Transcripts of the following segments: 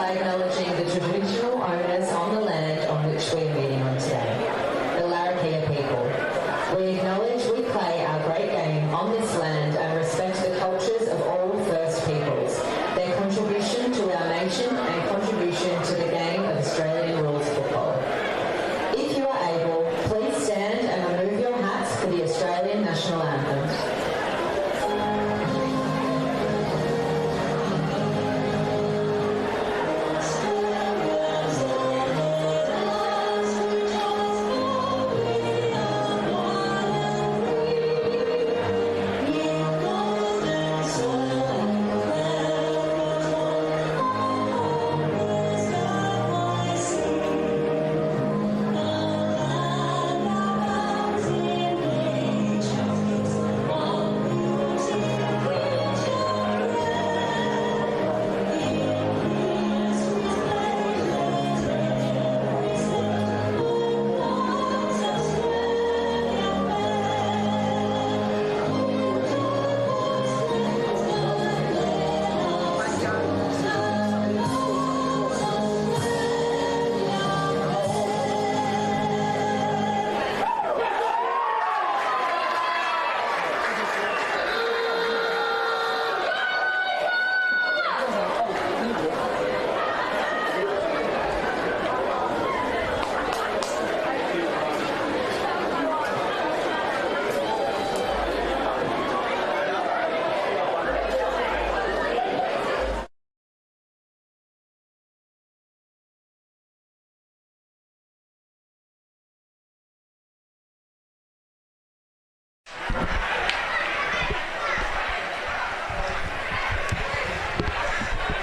by acknowledging the traditional owners on the land on which we are meeting on today, the Larrakia people. We acknowledge we play our great game on this land and respect the cultures of all First Peoples, their contribution to our nation and contribution to the game of Australian rules football. If you are able, please stand and remove your hats for the Australian National Anthem.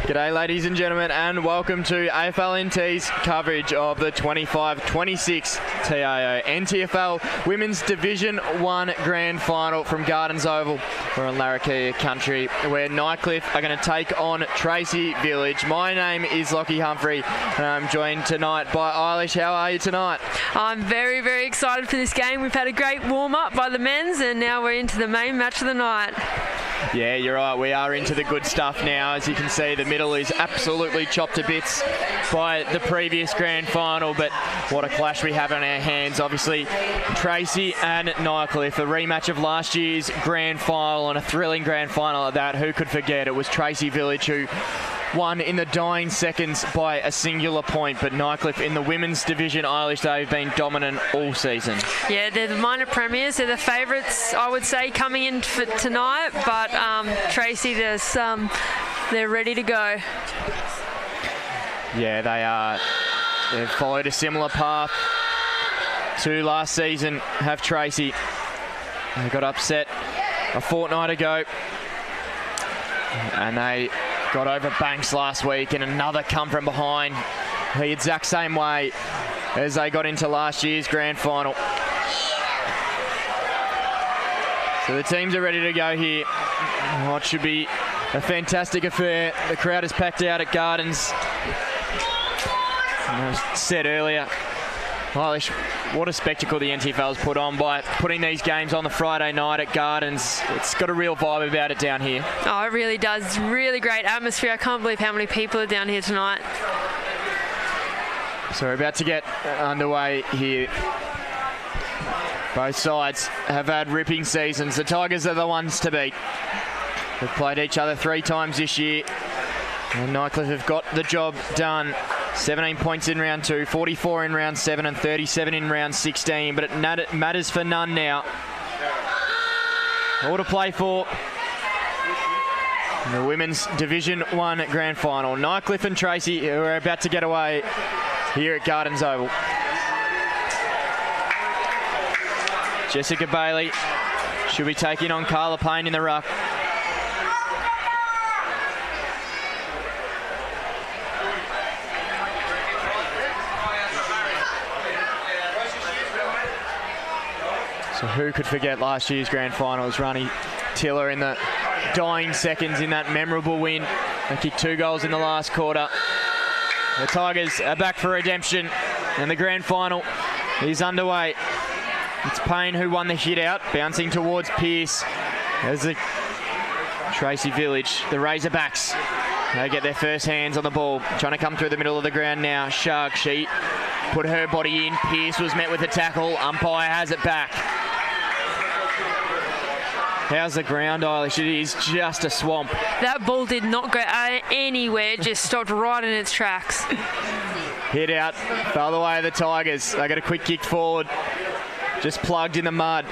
G'day ladies and gentlemen, and welcome to AFL NT's coverage of the 25-26 TIO NTFL Women's Division 1 Grand Final from Gardens Oval. We're on Larrakia country where Nightcliff are going to take on Tracy Village. My name is Lockie Humphrey and I'm joined tonight by Eilish. How are you tonight? I'm very, very excited for this game. We've had a great warm-up by the men's and now we're into the main match of the night. Yeah, you're right. We are into the good stuff now. As you can see, the middle is absolutely chopped to bits by the previous grand final, but what a clash we have on our hands. Obviously, Tracy and Nightcliff, a rematch of last year's grand final, and a thrilling grand final at that. Who could forget? It was Tracy Village who won in the dying seconds by a singular point, but Nightcliff in the women's division, Eilish, they've been dominant all season. Yeah, they're the minor premiers. They're the favourites, I would say, coming in for tonight, but Tracy, they're ready to go. Yeah, they are. They've followed a similar path to last season, have Tracy. They got upset a fortnight ago, and they got over Banks last week, and another come from behind the exact same way as they got into last year's grand final. So the teams are ready to go here. What should be a fantastic affair. The crowd is packed out at Gardens. And as I said earlier, Eilish, what a spectacle the NTFL's put on by putting these games on the Friday night at Gardens. It's got a real vibe about it down here. Oh, it really does. It's really great atmosphere. I can't believe how many people are down here tonight. So we're about to get underway here. Both sides have had ripping seasons. The Tigers are the ones to beat. They've played each other 3 times this year, and Nightcliff have got the job done. 17 points in round 2, 44 in round 7 and 37 in round 16, but it matters for none now. All to play for in the Women's Division 1 Grand Final. Nightcliff and Tracy, who are about to get away here at Gardens Oval. Jessica Bailey should be taking on Carla Payne in the ruck. So who could forget last year's grand finals? Rani Tiller in the dying seconds in that memorable win. They kicked 2 goals in the last quarter. The Tigers are back for redemption, and the grand final is underway. It's Payne who won the hit out, bouncing towards Pearce as the Tracy Village, the Razorbacks, They get their first hands on the ball. Trying to come through the middle of the ground now. Shug, she put her body in. Pearce was met with a tackle. Umpire has it back. How's the ground, Eilish? It is just a swamp. That ball did not go anywhere. It just stopped right in its tracks. Hit out. Fell the way of the Tigers. They got a quick kick forward. Just plugged in the mud.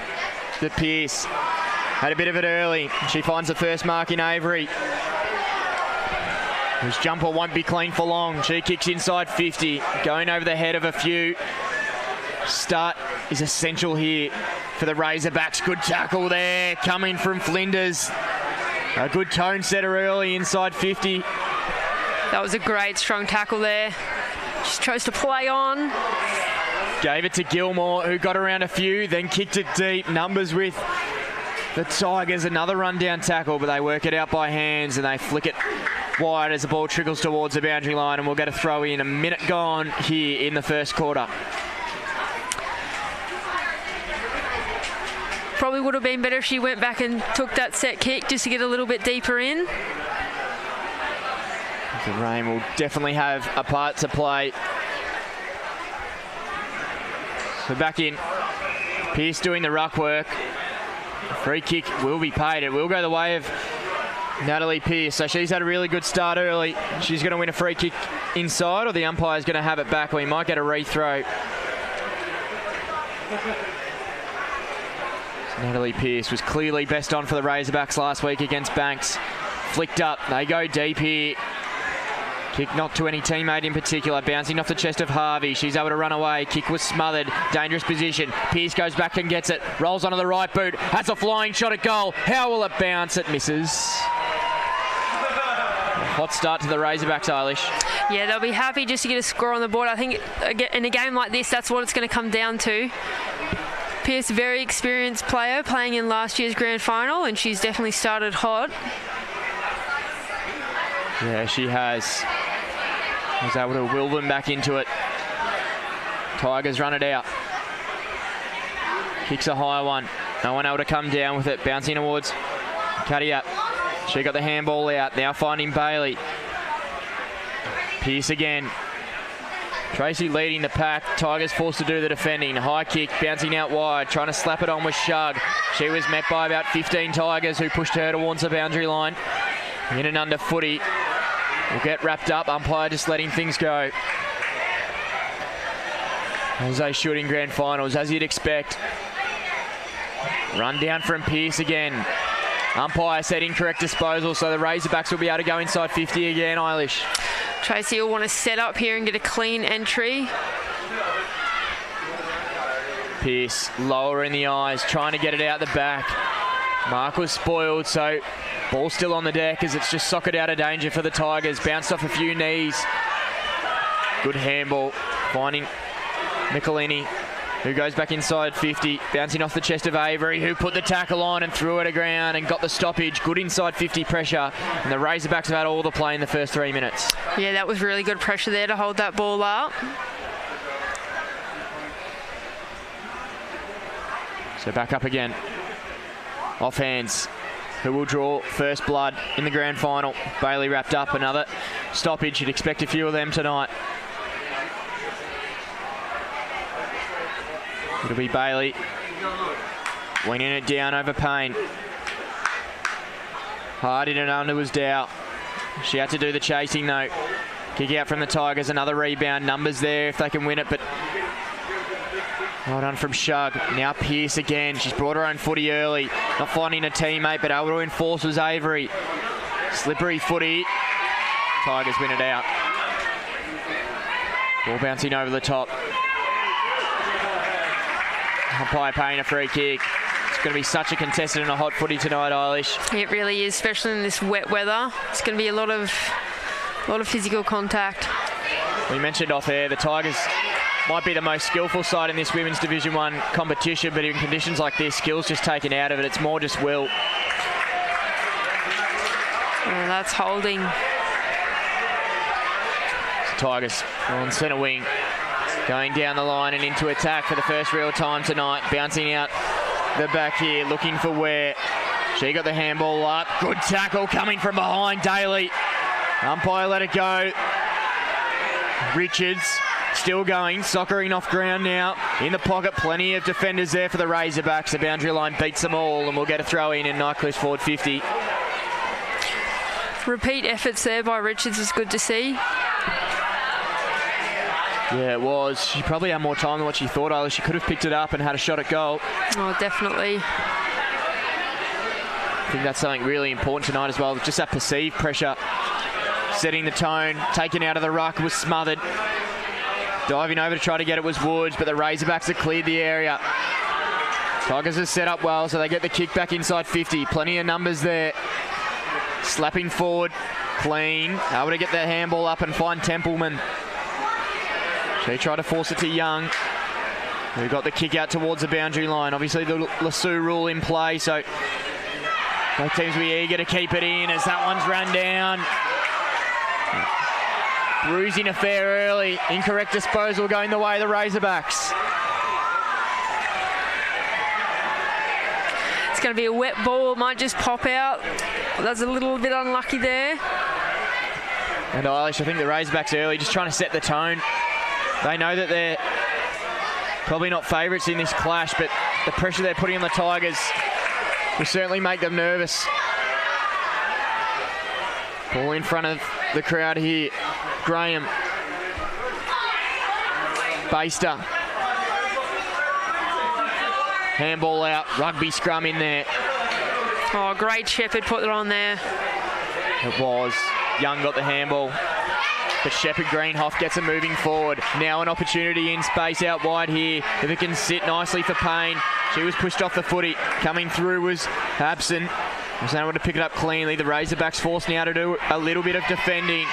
The Pearce had a bit of it early. She finds the first mark in Avery. His jumper won't be clean for long. She kicks inside 50. Going over the head of a few. Start is essential here for the Razorbacks. Good tackle there coming from Flinders. A good tone setter early inside 50. That was a great strong tackle there. Just chose to play on. Gave it to Gilmore, who got around a few, then kicked it deep. Numbers with the Tigers. Another rundown tackle, but they work it out by hands and they flick it wide as the ball trickles towards the boundary line, and we'll get a throw in. A minute gone here in the first quarter. Probably would have been better if she went back and took that set kick just to get a little bit deeper in. The rain will definitely have a part to play. So back in. Pearce doing the ruck work. Free kick will be paid. It will go the way of Natalie Pearce. So she's had a really good start early. She's going to win a free kick inside, or the umpire's going to have it back. We might get a rethrow. Natalie Pearce was clearly best on for the Razorbacks last week against Banks. Flicked up. They go deep here. Kick not to any teammate in particular. Bouncing off the chest of Harvey. She's able to run away. Kick was smothered. Dangerous position. Pearce goes back and gets it. Rolls onto the right boot. Has a flying shot at goal. How will it bounce? It misses. Hot start to the Razorbacks, Eilish. Yeah, they'll be happy just to get a score on the board. I think in a game like this, that's what it's going to come down to. Pearce, very experienced player, playing in last year's grand final, and she's definitely started hot. Yeah, she has. Was able to will them back into it. Tigers run it out. Kicks a high one. No one able to come down with it. Bouncing towards Cuddy-up. She got the handball out. Now finding Bailey. Pearce again. Tracy leading the pack. Tigers forced to do the defending. High kick, bouncing out wide, trying to slap it on with Shug. She was met by about 15 Tigers who pushed her towards the boundary line. In and under footy. Will get wrapped up. Umpire just letting things go. As they should in grand finals, as you'd expect. Run down from Pearce again. Umpire said incorrect disposal, so the Razorbacks will be able to go inside 50 again, Eilish. Tracy will want to set up here and get a clean entry. Pearce lower in the eyes, trying to get it out the back. Mark was spoiled, so ball still on the deck as it's just socket out of danger for the Tigers. Bounced off a few knees. Good handball, finding Michelini, who goes back inside 50, bouncing off the chest of Avery, who put the tackle on and threw it aground and got the stoppage. Good inside 50 pressure, and the Razorbacks have had all the play in the first 3 minutes. Yeah, that was really good pressure there to hold that ball up. So back up again. Off hands. Who will draw first blood in the grand final? Bailey wrapped up. Another stoppage. You'd expect a few of them tonight. It'll be Bailey winging it down over Payne. Hard in and under was Dow. She had to do the chasing though. Kick out from the Tigers. Another rebound. Numbers there if they can win it, but well done from Shug. Now Pearce again. She's brought her own footy early. Not finding a teammate, but able to enforce was Avery. Slippery footy. Tigers win it out. Ball bouncing over the top. Umpire paying a free kick. It's going to be such a contested and a hot footy tonight, Eilish. It really is, especially in this wet weather. It's going to be a lot of physical contact. We mentioned off air the Tigers might be the most skillful side in this Women's Division 1 competition, but in conditions like this, skill's just taken out of it. It's more just will. And that's holding. Tigers on centre wing. Going down the line and into attack for the first real time tonight. Bouncing out the back here, looking for Ware. She got the handball up. Good tackle coming from behind Daly. Umpire let it go. Richards still going, soccering off ground now. In the pocket, plenty of defenders there for the Razorbacks. The boundary line beats them all, and we'll get a throw in Nightcliff's forward 50. Repeat efforts there by Richards is good to see. Yeah, it was. She probably had more time than what she thought, Isla. She could have picked it up and had a shot at goal. Oh, definitely. I think that's something really important tonight as well. Just that perceived pressure. Setting the tone, taken out of the ruck, was smothered. Diving over to try to get it was Woods, but the Razorbacks have cleared the area. Tigers are set up well, so they get the kick back inside 50. Plenty of numbers there. Slapping forward, clean. Able to get the handball up and find Templeman. She tried to force it to Young. We've got the kick out towards the boundary line. Obviously the Lasue rule in play, so both teams will be eager to keep it in as that one's run down. Bruising affair early. Incorrect disposal going the way of the Razorbacks. It's going to be a wet ball. It might just pop out. That's a little bit unlucky there. And Eilish, I think the Razorbacks early just trying to set the tone. They know that they're probably not favourites in this clash, but the pressure they're putting on the Tigers will certainly make them nervous. Ball in front of the crowd here. Graham. Baster. Handball out. Rugby scrum in there. Oh, great Shepherd put it on there. It was. Young got the handball. But Shepherd Greenhoff gets it moving forward. Now an opportunity in space out wide here. If it can sit nicely for Payne. She was pushed off the footy. Coming through was Absent. Was able to pick it up cleanly. The Razorbacks forced now to do a little bit of defending.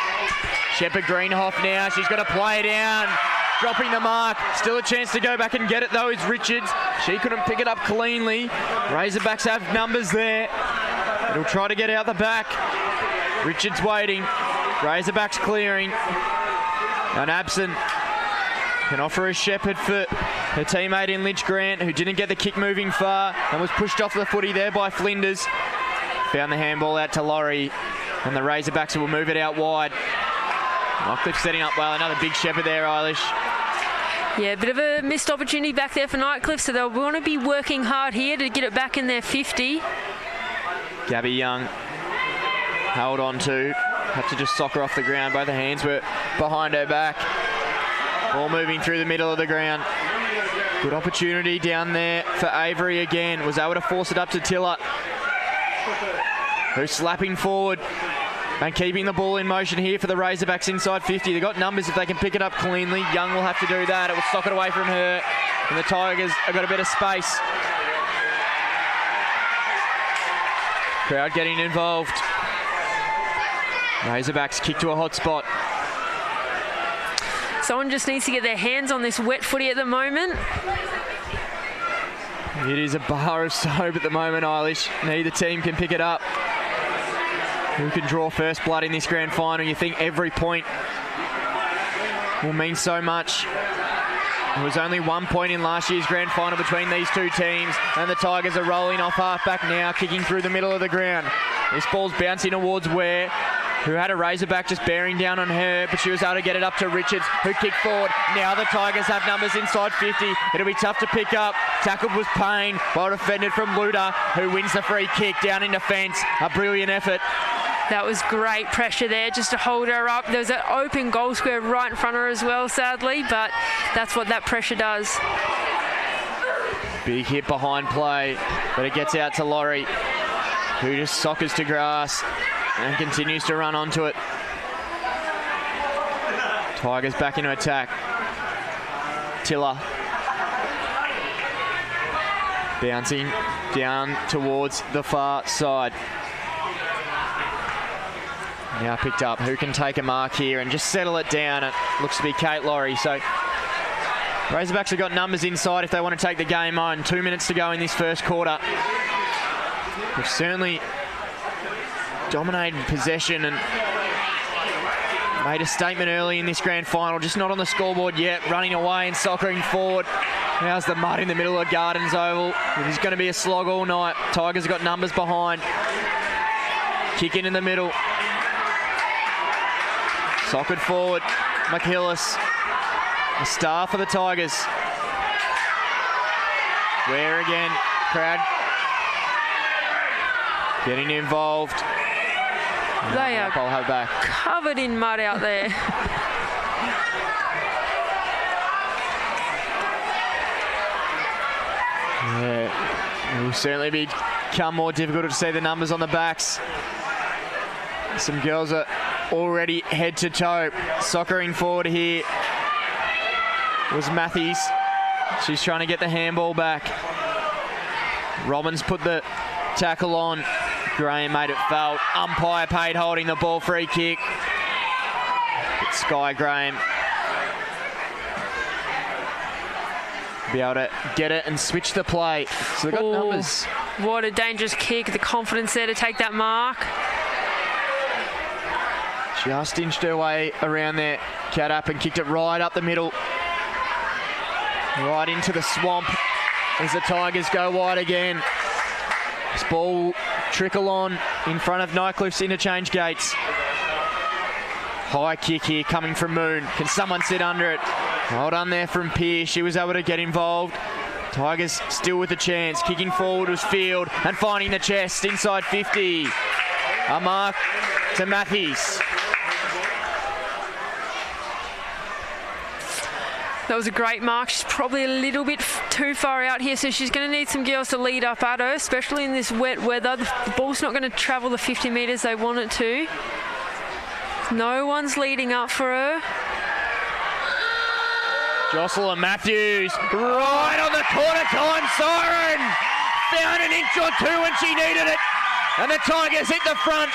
Shepherd Greenhoff now. She's got to play down. Dropping the mark. Still a chance to go back and get it though is Richards. She couldn't pick it up cleanly. Razorbacks have numbers there. It'll try to get out the back. Richards waiting. Razorbacks clearing. And Absent can offer a Shepherd for her teammate in Lynch Grant, who didn't get the kick moving far and was pushed off the footy there by Flinders. Found the handball out to Laurie, and the Razorbacks will move it out wide. Nightcliff setting up well. Another big Shepherd there, Eilish. Yeah, a bit of a missed opportunity back there for Nightcliff, so they'll want to be working hard here to get it back in their 50. Gabby Young held on to. Had to just sock her off the ground. Both her hands were behind her back. Ball moving through the middle of the ground. Good opportunity down there for Avery again. Was able to force it up to Tiller, who's slapping forward and keeping the ball in motion here for the Razorbacks inside 50. They've got numbers if they can pick it up cleanly. Young will have to do that. It will sock it away from her. And the Tigers have got a bit of space. Crowd getting involved. Razorbacks kick to a hot spot. Someone just needs to get their hands on this wet footy at the moment. It is a bar of soap at the moment, Eilish. Neither team can pick it up. Who can draw first blood in this grand final? You think every point will mean so much. There was only 1 point in last year's grand final between these two teams, and the Tigers are rolling off half-back now, kicking through the middle of the ground. This ball's bouncing towards Ware, who had a Razorback just bearing down on her, but she was able to get it up to Richards, who kicked forward. Now the Tigers have numbers inside 50. It'll be tough to pick up. Tackled was Payne, well defended from Luda, who wins the free kick down in defence. A brilliant effort. That was great pressure there just to hold her up. There was an open goal square right in front of her as well, sadly, but that's what that pressure does. Big hit behind play, but it gets out to Laurie, who just soccers to grass and continues to run onto it. Tigers back into attack. Tiller bouncing down towards the far side. Now picked up. Who can take a mark here and just settle it down? It looks to be Kate Laurie. So Razorbacks have got numbers inside if they want to take the game on. 2 minutes to go in this first quarter. They've certainly dominated possession and made a statement early in this grand final. Just not on the scoreboard yet. Running away and soccering forward. How's the mud in the middle of Gardens Oval? It is going to be a slog all night. Tigers have got numbers behind. Kick in the middle. Socked forward. McIllis. A star for the Tigers. Where again? Crowd getting involved. They are I'll have back. covered in mud out there. Yeah, it will certainly become more difficult to see the numbers on the backs. Some girls are already head to toe. Soccering forward here was Matthews. She's trying to get the handball back. Robbins put the tackle on. Graham made it felt. Umpire paid holding the ball, free kick. But Sky Graham be able to get it and switch the play. So they've got numbers. What a dangerous kick. The confidence there to take that mark. Just inched her way around there. Cat up and kicked it right up the middle. Right into the swamp as the Tigers go wide again. This ball trickle on in front of Nightcliff's interchange gates. High kick here coming from Moon. Can someone sit under it? Well done there from Pierce. She was able to get involved. Tigers still with a chance. Kicking forward was Field and finding the chest inside 50. A mark to Matthews. That was a great mark. She's probably a little bit too far out here, so she's going to need some girls to lead up at her, especially in this wet weather. The ball's not going to travel the 50 metres they want it to. No one's leading up for her. Jocelyn Matthews, right on the quarter time siren. Found an inch or two when she needed it. And the Tigers hit the front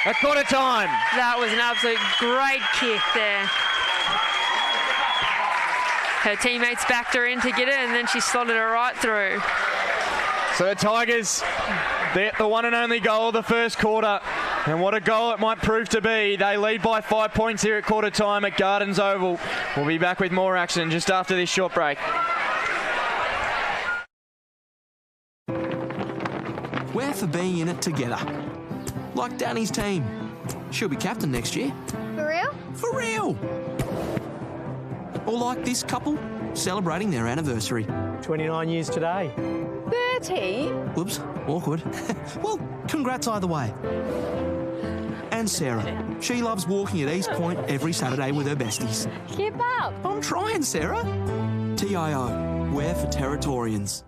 at quarter time. That was an absolute great kick there. Her teammates backed her in to get it, and then she slotted her right through. So the Tigers, the one and only goal of the first quarter. And what a goal it might prove to be. They lead by 5 points here at quarter time at Gardens Oval. We'll be back with more action just after this short break. We're for being in it together. Like Danny's team. She'll be captain next year. For real? For real! Or like this couple, celebrating their anniversary. 29 years today. 30? Whoops, awkward. Well, congrats either way. And Sarah. She loves walking at East Point every Saturday with her besties. Keep up. I'm trying, Sarah. TIO, we're for Territorians.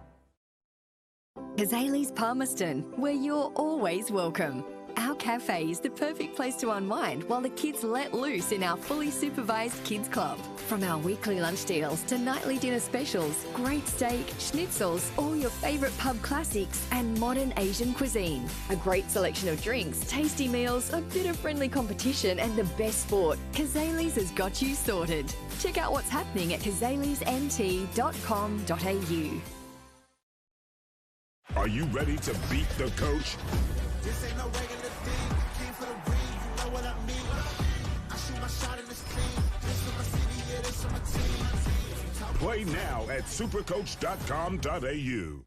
Kazali's Palmerston, where you're always welcome. Our cafe is the perfect place to unwind while the kids let loose in our fully supervised kids club. From our weekly lunch deals to nightly dinner specials, great steak, schnitzels, all your favourite pub classics and modern Asian cuisine. A great selection of drinks, tasty meals, a bit of friendly competition and the best sport. Kazali's has got you sorted. Check out what's happening at kazalisnt.com.au. Are you ready to beat the coach? Play now at supercoach.com.au.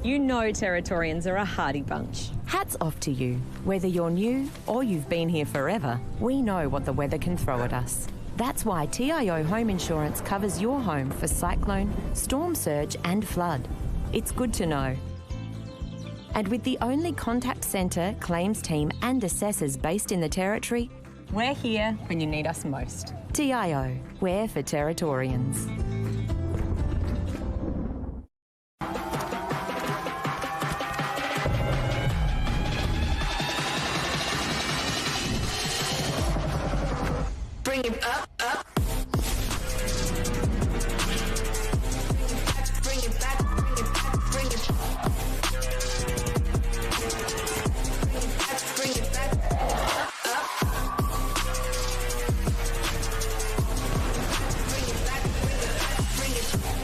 You know Territorians are a hardy bunch. Hats off to you. Whether you're new or you've been here forever, we know what the weather can throw at us. That's why TIO Home Insurance covers your home for cyclone, storm surge and flood. It's good to know. And with the only contact centre, claims team and assessors based in the Territory, we're here when you need us most. TIO, we're for Territorians. Bring it up, up. Bring it back, bring it back, bring it back. Bring it back, up, up. Bring it back, bring it back, bring it back.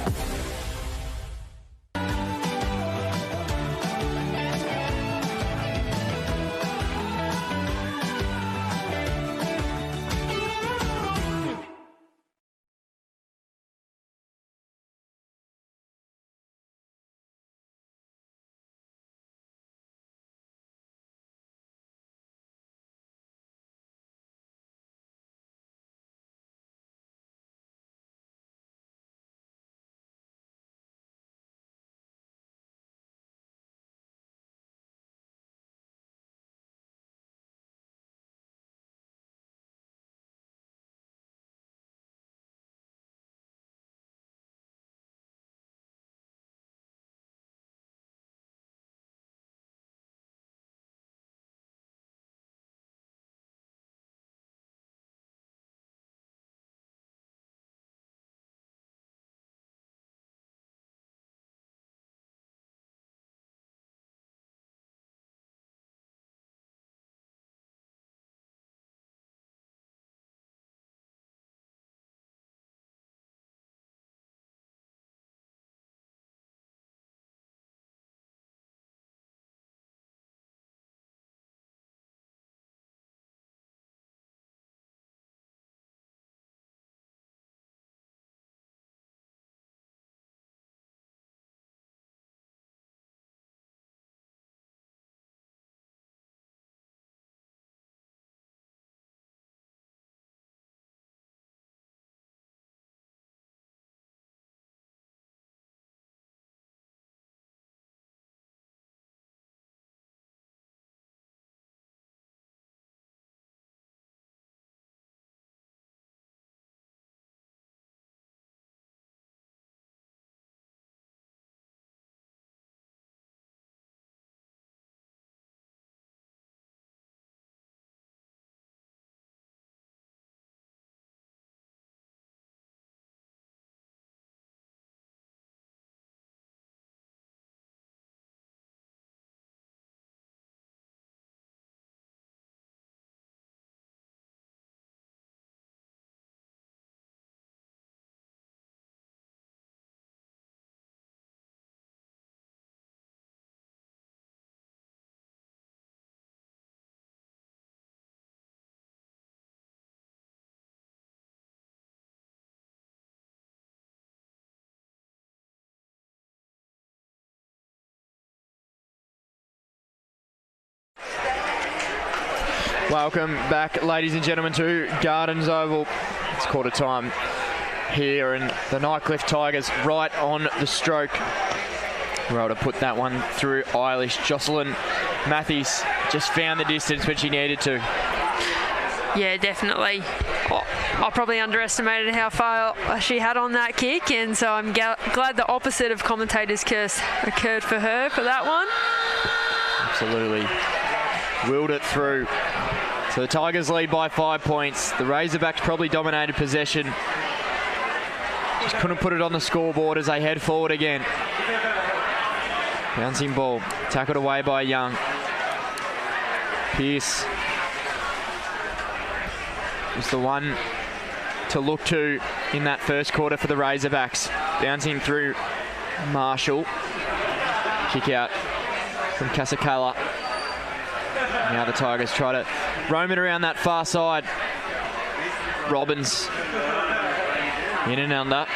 Welcome back, ladies and gentlemen, to Gardens Oval. It's quarter time here, and the Nightcliff Tigers right on the stroke. We're able to put that one through Eilish. Jocelyn Matthews just found the distance when she needed to. Yeah, definitely. I probably underestimated how far she had on that kick, and so I'm glad the opposite of commentator's curse occurred for her for that one. Absolutely. Willed it through. So the Tigers lead by 5 points. The Razorbacks probably dominated possession. Just couldn't put it on the scoreboard as they head forward again. Bouncing ball, tackled away by Young. Pearce was the one to look to in that first quarter for the Razorbacks. Bouncing through Marshall. Kick out from Casacala. Now the Tigers try to roam it around that far side. Robbins in and under.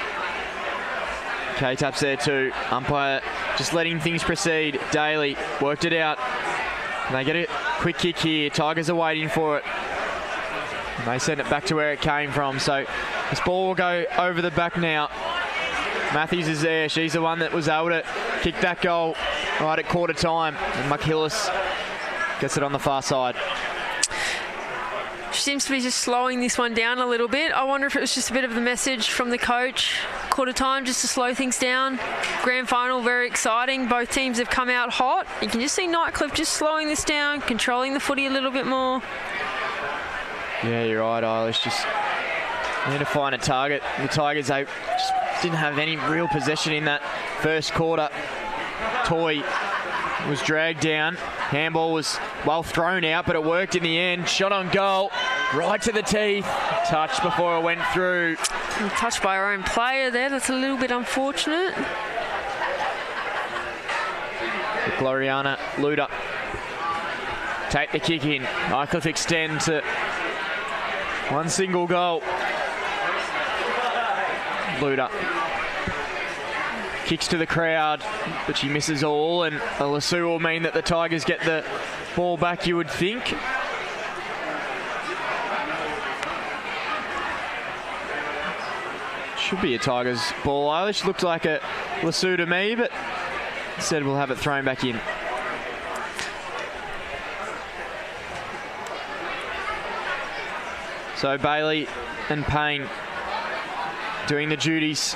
K-Tap's there too. Umpire just letting things proceed. Daly worked it out. And they get a quick kick here. Tigers are waiting for it. And they send it back to where it came from. So this ball will go over the back now. Matthews is there. She's the one that was able to kick that goal right at quarter time. And McHillis gets it on the far side. She seems to be just slowing this one down a little bit. I wonder if it was just a bit of the message from the coach. Quarter time, just to slow things down. Grand final, very exciting. Both teams have come out hot. You can just see Nightcliff just slowing this down, controlling the footy a little bit more. Yeah, you're right, Eilish. Just need to find a target. The Tigers, they just didn't have any real possession in that first quarter. Toy was dragged down. Handball was well thrown out, but it worked in the end. Shot on goal, right to the teeth. Touched before it went through. And touched by our own player there. That's a little bit unfortunate. Gloriana Luda take the kick in. Nightcliff extend to one single goal. Luda kicks to the crowd, but she misses all, and a lasso will mean that the Tigers get the ball back, you would think. Should be a Tigers ball. Eilish looked like a lasso to me, but instead we'll have it thrown back in. So Bailey and Payne doing the duties.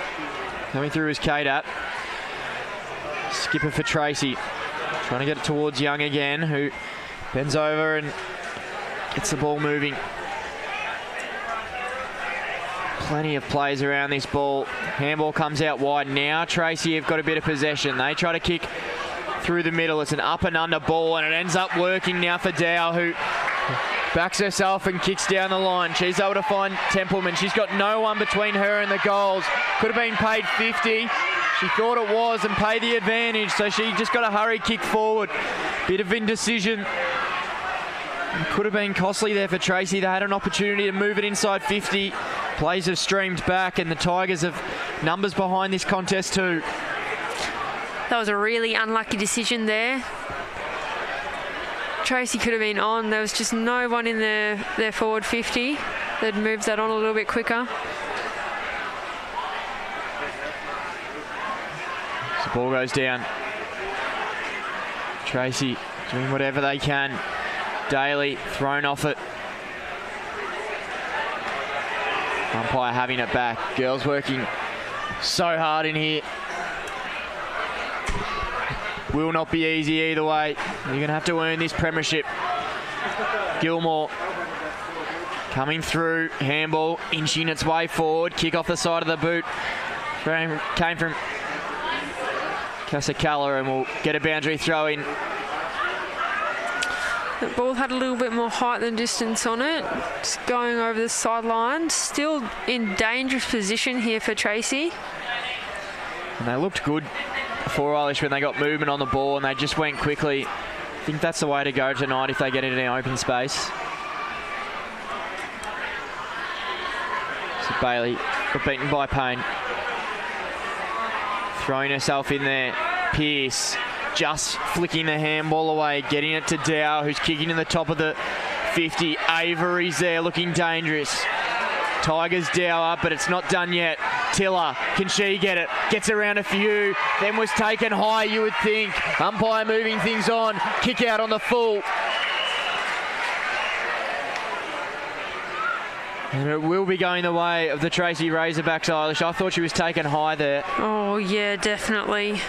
Coming through is K-Dap. Skipper for Tracy. Trying to get it towards Young again, who bends over and gets the ball moving. Plenty of plays around this ball. Handball comes out wide now. Tracy have got a bit of possession. They try to kick through the middle. It's an up and under ball, and it ends up working now for Dow, who backs herself and kicks down the line. She's able to find Templeman. She's got no one between her and the goals. Could have been paid 50. She thought it was and paid the advantage, so she just got a hurry kick forward. Bit of indecision. Could have been costly there for Tracy. They had an opportunity to move it inside 50. Plays have streamed back, and the Tigers have numbers behind this contest too. That was a really unlucky decision there. Tracy could have been on. There was just no one in their forward 50. They'd moved that on a little bit quicker. The ball goes down. Tracy doing whatever they can. Daly thrown off it. Umpire having it back. Girls working so hard in here. Will not be easy either way. You're going to have to earn this premiership. Gilmore coming through. Handball inching its way forward. Kick off the side of the boot. Came from Casacala and will get a boundary throw in. The ball had a little bit more height than distance on it. Just going over the sideline. Still in dangerous position here for Tracy. And they looked good before Eilish when they got movement on the ball, and they just went quickly. I think that's the way to go tonight if they get it in an open space. So Bailey got beaten by Payne. Throwing herself in there. Pearce just flicking the handball away, getting it to Dow, who's kicking in the top of the 50. Avery's there looking dangerous. Tigers dow up, but it's not done yet. Tiller, can she get it? Gets around a few, then was taken high, you would think. Umpire moving things on. Kick out on the full. And it will be going the way of the Tracy Razorbacks, Eilish. I thought she was taken high there. Oh, yeah, definitely.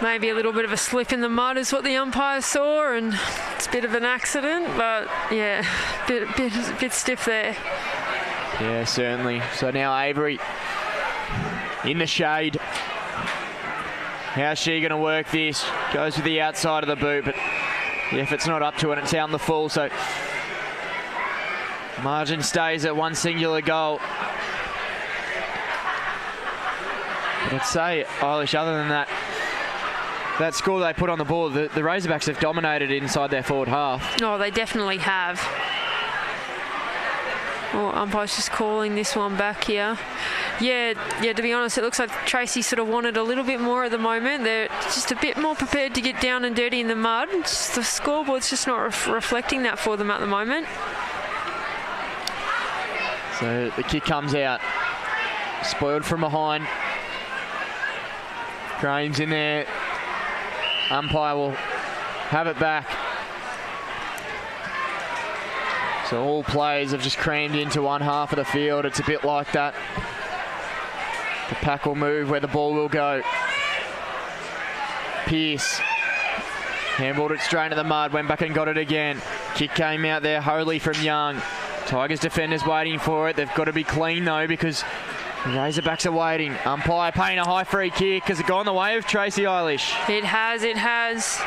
Maybe a little bit of a slip in the mud is what the umpire saw, and it's a bit of an accident, but yeah, bit stiff there. Yeah, certainly. So now Avery in the shade. How's she going to work this? Goes with the outside of the boot, but the effort's not up to it. It's out on the full, so margin stays at one singular goal. But I'd say, Eilish, other than that score they put on the board, the Razorbacks have dominated inside their forward half. Oh, they definitely have. Oh, umpire's just calling this one back here. Yeah, to be honest, it looks like Tracy sort of wanted a little bit more at the moment. They're just a bit more prepared to get down and dirty in the mud. Just the scoreboard's just not reflecting that for them at the moment. So the kick comes out. Spoiled from behind. Graham's in there. Umpire will have it back. So all players have just crammed into one half of the field. It's a bit like that. The pack will move where the ball will go. Pearce handballed it straight into the mud, went back and got it again. Kick came out there, Holy from Young. Tigers defenders waiting for it. They've got to be clean though, because the Razorbacks are waiting. Umpire paying a high free kick. Has it gone the way of Tracy, Eilish? It has.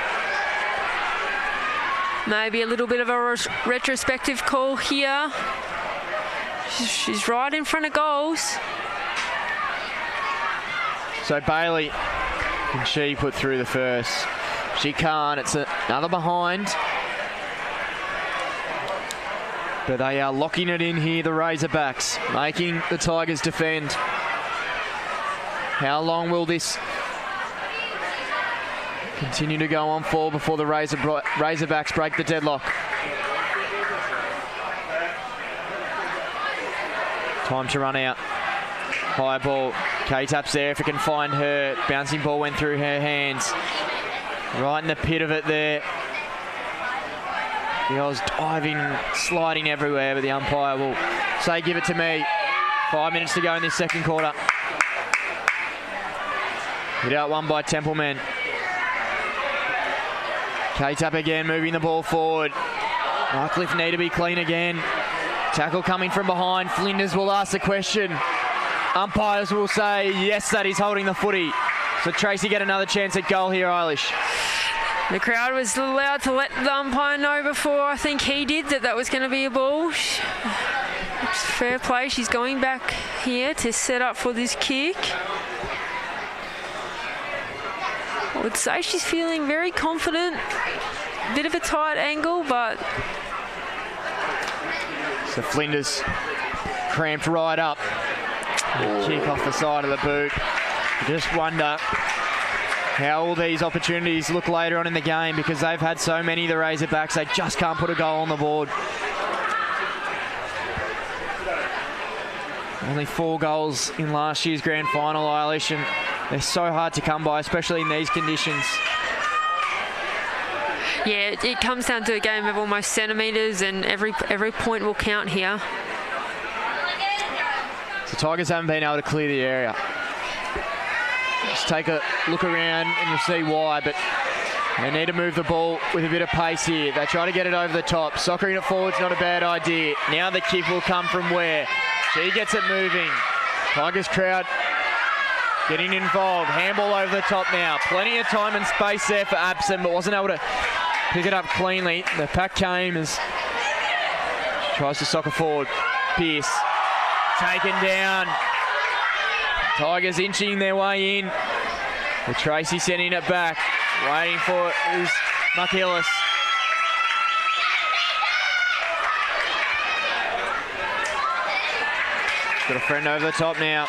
Maybe a little bit of a retrospective call here. She's right in front of goals. So Bailey, can she put through the first? She can't. It's another behind. But they are locking it in here, the Razorbacks, making the Tigers defend. How long will this continue to go on for before the Razorbacks break the deadlock? Time to run out. High ball. K-Tap's there if it can find her. Bouncing ball went through her hands. Right in the pit of it there. The Oz diving, sliding everywhere, but the umpire will say, give it to me. 5 minutes to go in this second quarter. Hit out one by Templeman. K-Tap again, moving the ball forward. Nightcliff need to be clean again. Tackle coming from behind. Flinders will ask the question. Umpires will say, yes, that is holding the footy. So Tracy get another chance at goal here, Eilish. The crowd was allowed to let the umpire know before I think he did that was going to be a ball. It's fair play. She's going back here to set up for this kick. I would say she's feeling very confident. Bit of a tight angle, but... So Flinders cramped right up. Kick off the side of the boot. Just wonder how all these opportunities look later on in the game, because they've had so many, the Razorbacks, they just can't put a goal on the board. Only 4 goals in last year's grand final, Eilish, and they're so hard to come by, especially in these conditions. Yeah, it comes down to a game of almost centimetres, and every point will count here. The Tigers haven't been able to clear the area. Just take a look around and you'll see why, but they need to move the ball with a bit of pace here. They try to get it over the top. Soccering it forward's not a bad idea. Now the kick will come from where? She gets it moving. Tigers crowd getting involved. Handball over the top now. Plenty of time and space there for Abson, but wasn't able to pick it up cleanly. The pack came as she tries to soccer forward. Pearce taken down. Tigers inching their way in. With Tracy sending it back. Waiting for it is McIllis. Got a friend over the top now,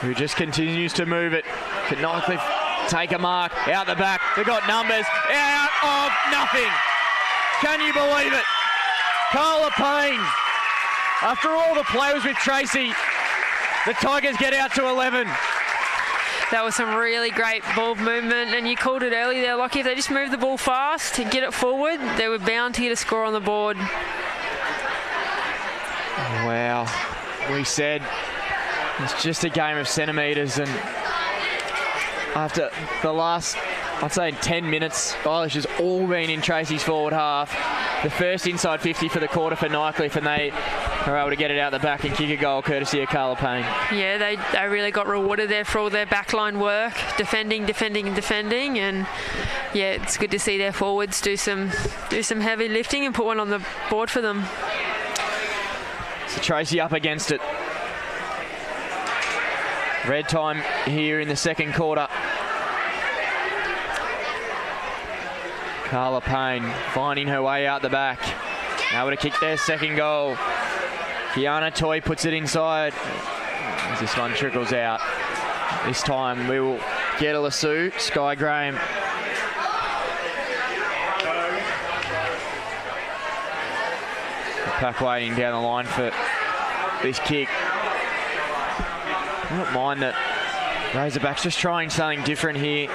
who just continues to move it. Can Nightcliff take a mark? Out the back. They've got numbers. Out of nothing. Can you believe it? Carla Payne. After all the play was with Tracy, the Tigers get out to 11. That was some really great ball movement, and you called it early there, Lockie. If they just moved the ball fast to get it forward, they were bound to get a score on the board. Wow. We said it's just a game of centimetres, and after the last, I'd say 10 minutes, Eilish has all been in Tracy's forward half. The first inside 50 for the quarter for Nightcliff, and they are able to get it out the back and kick a goal courtesy of Carla Payne. Yeah, they really got rewarded there for all their backline work, defending, and yeah, it's good to see their forwards do some heavy lifting and put one on the board for them. So Tracy up against it. Red time here in the second quarter. Carla Payne finding her way out the back. Now to kick their second goal. Kiana Toy puts it inside as this one trickles out. This time we will get a lasso. Sky Graham. The pack waiting down the line for this kick. I don't mind that Razorbacks just trying something different here.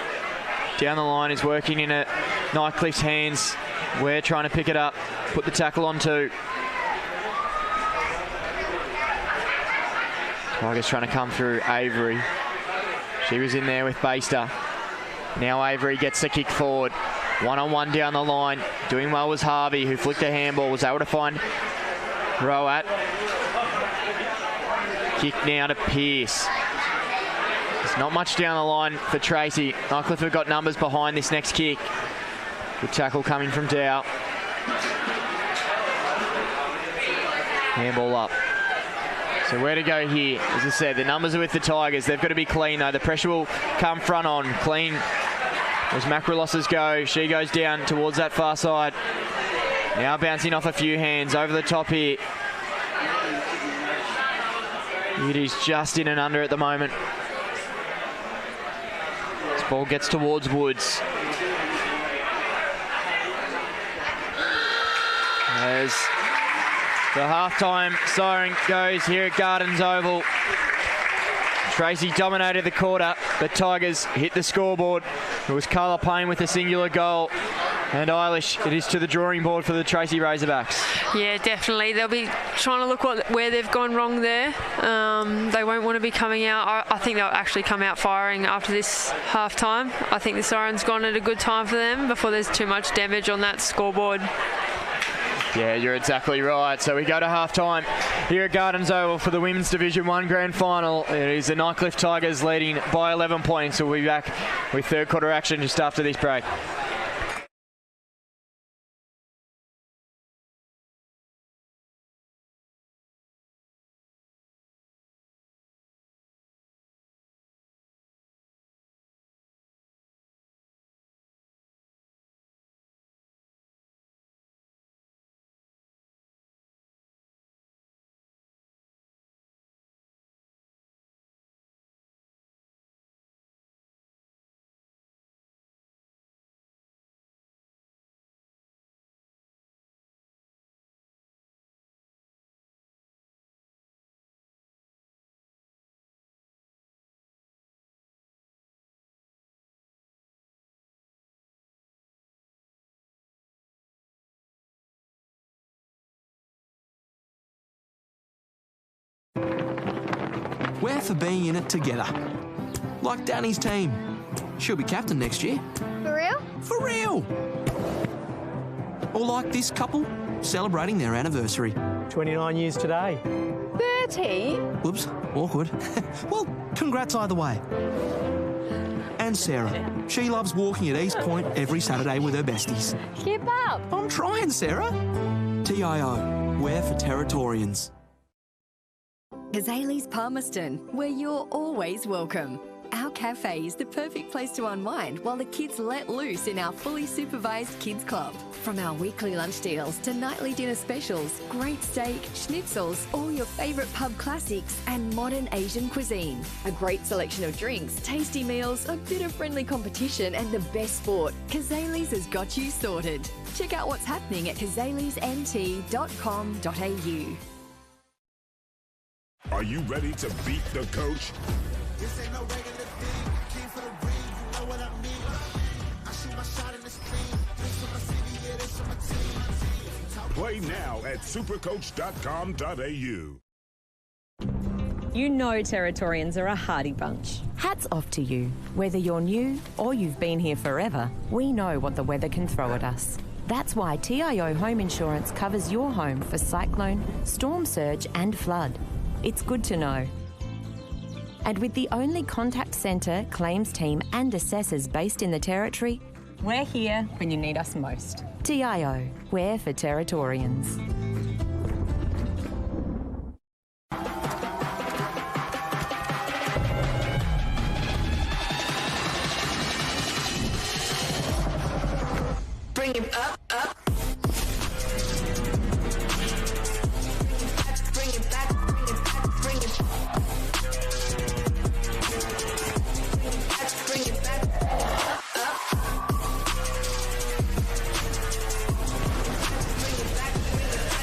Down the line is working in it. Nightcliff's hands. We're trying to pick it up. Put the tackle on too. Tigers trying to come through Avery. She was in there with Baster. Now Avery gets the kick forward. One-on-one down the line. Doing well was Harvey, who flicked a handball. Was able to find Roat. Kick now to Pearce. There's not much down the line for Tracy. Nightcliff have got numbers behind this next kick. Good tackle coming from Dow. Handball up. So where to go here? As I said, the numbers are with the Tigers. They've got to be clean though. The pressure will come front on. Clean as Macrolosses go. She goes down towards that far side. Now bouncing off a few hands over the top here. It is just in and under at the moment. This ball gets towards Woods. As the halftime siren goes here at Gardens Oval. Tracy dominated the quarter, but Tigers hit the scoreboard. It was Carla Payne with a singular goal. And Eilish, it is to the drawing board for the Tracy Razorbacks. Yeah, definitely. They'll be trying to look where they've gone wrong there. They won't want to be coming out. I think they'll actually come out firing after this half-time. I think the siren's gone at a good time for them before there's too much damage on that scoreboard. Yeah, you're exactly right. So we go to half-time here at Gardens Oval for the Women's Division 1 Grand Final. It is the Nightcliff Tigers leading by 11 points. We'll be back with third quarter action just after this break. We're for being in it together. Like Danny's team. She'll be captain next year. For real? For real! Or like this couple, celebrating their anniversary. 29 years today. 30? Whoops, awkward. Well, congrats either way. And Sarah. She loves walking at East Point every Saturday with her besties. Keep up. I'm trying, Sarah. TIO, we're for Territorians. Azalea's Palmerston, where you're always welcome. Our cafe is the perfect place to unwind while the kids let loose in our fully supervised kids club. From our weekly lunch deals to nightly dinner specials, great steak, schnitzels, all your favourite pub classics and modern Asian cuisine. A great selection of drinks, tasty meals, a bit of friendly competition and the best sport. Kazali's has got you sorted. Check out what's happening at kazalisnt.com.au. Are you ready to beat the coach? This ain't no regular thing. King for the ring, you know what I mean. I shoot my shot in the stream. This for my city, yeah, this for my team. Play now at supercoach.com.au. You know Territorians are a hardy bunch. Hats off to you. Whether you're new or you've been here forever, we know what the weather can throw at us. That's why TIO Home Insurance covers your home for cyclone, storm surge and flood. It's good to know. And with the only contact centre, claims team and assessors based in the Territory, we're here when you need us most. TIO, we're for Territorians. Bring it up, up. Bring it back, bring it back, bring it back. Bring it back, up. Bring it back, bring it back.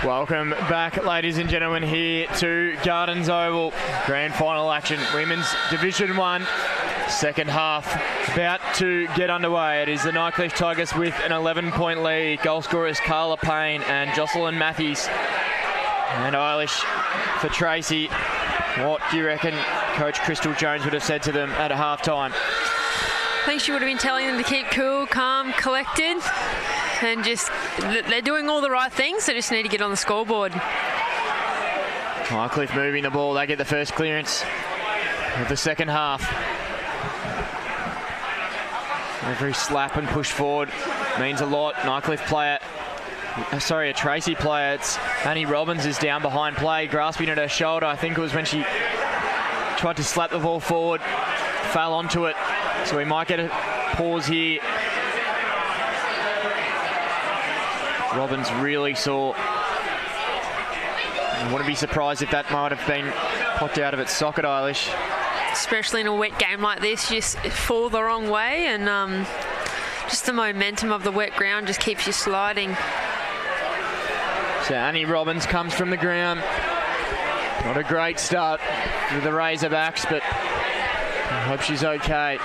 Welcome back, ladies and gentlemen, here to Gardens Oval. Grand final action, Women's Division 1. Second half about to get underway. It is the Nightcliff Tigers with an 11-point lead. Goal scorers Carla Payne and Jocelyn Matthews. And Eilish for Tracy. What do you reckon Coach Crystal Jones would have said to them at a half-time? I think she would have been telling them to keep cool, calm, collected, and just they're doing all the right things. They just need to get on the scoreboard. Nightcliff moving the ball. They get the first clearance of the second half. Every slap and push forward means a lot. Nightcliff player, a Tracy player, it's Annie Robbins is down behind play, grasping at her shoulder. I think it was when she tried to slap the ball forward, fell onto it. So we might get a pause here. Robbins really sore. I wouldn't be surprised if that might have been popped out of its socket, Eilish. Especially in a wet game like this, you just fall the wrong way, and just the momentum of the wet ground just keeps you sliding. So Annie Robbins comes from the ground. Not a great start with the Razorbacks, but I hope she's okay.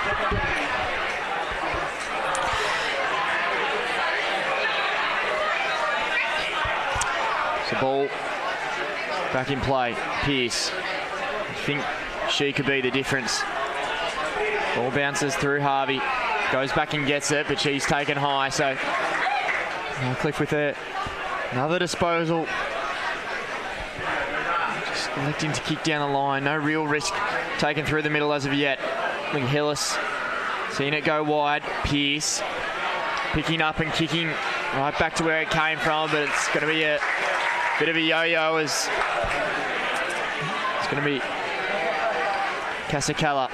So ball back in play. Pearce. I think she could be the difference. Ball bounces through Harvey. Goes back and gets it, but she's taken high. So Cliff with another disposal. Just electing to kick down the line. No real risk taken through the middle as of yet. Hillis seeing it go wide. Pearce picking up and kicking right back to where it came from, but it's going to be a bit of a yo-yo as it's going to be Casacalla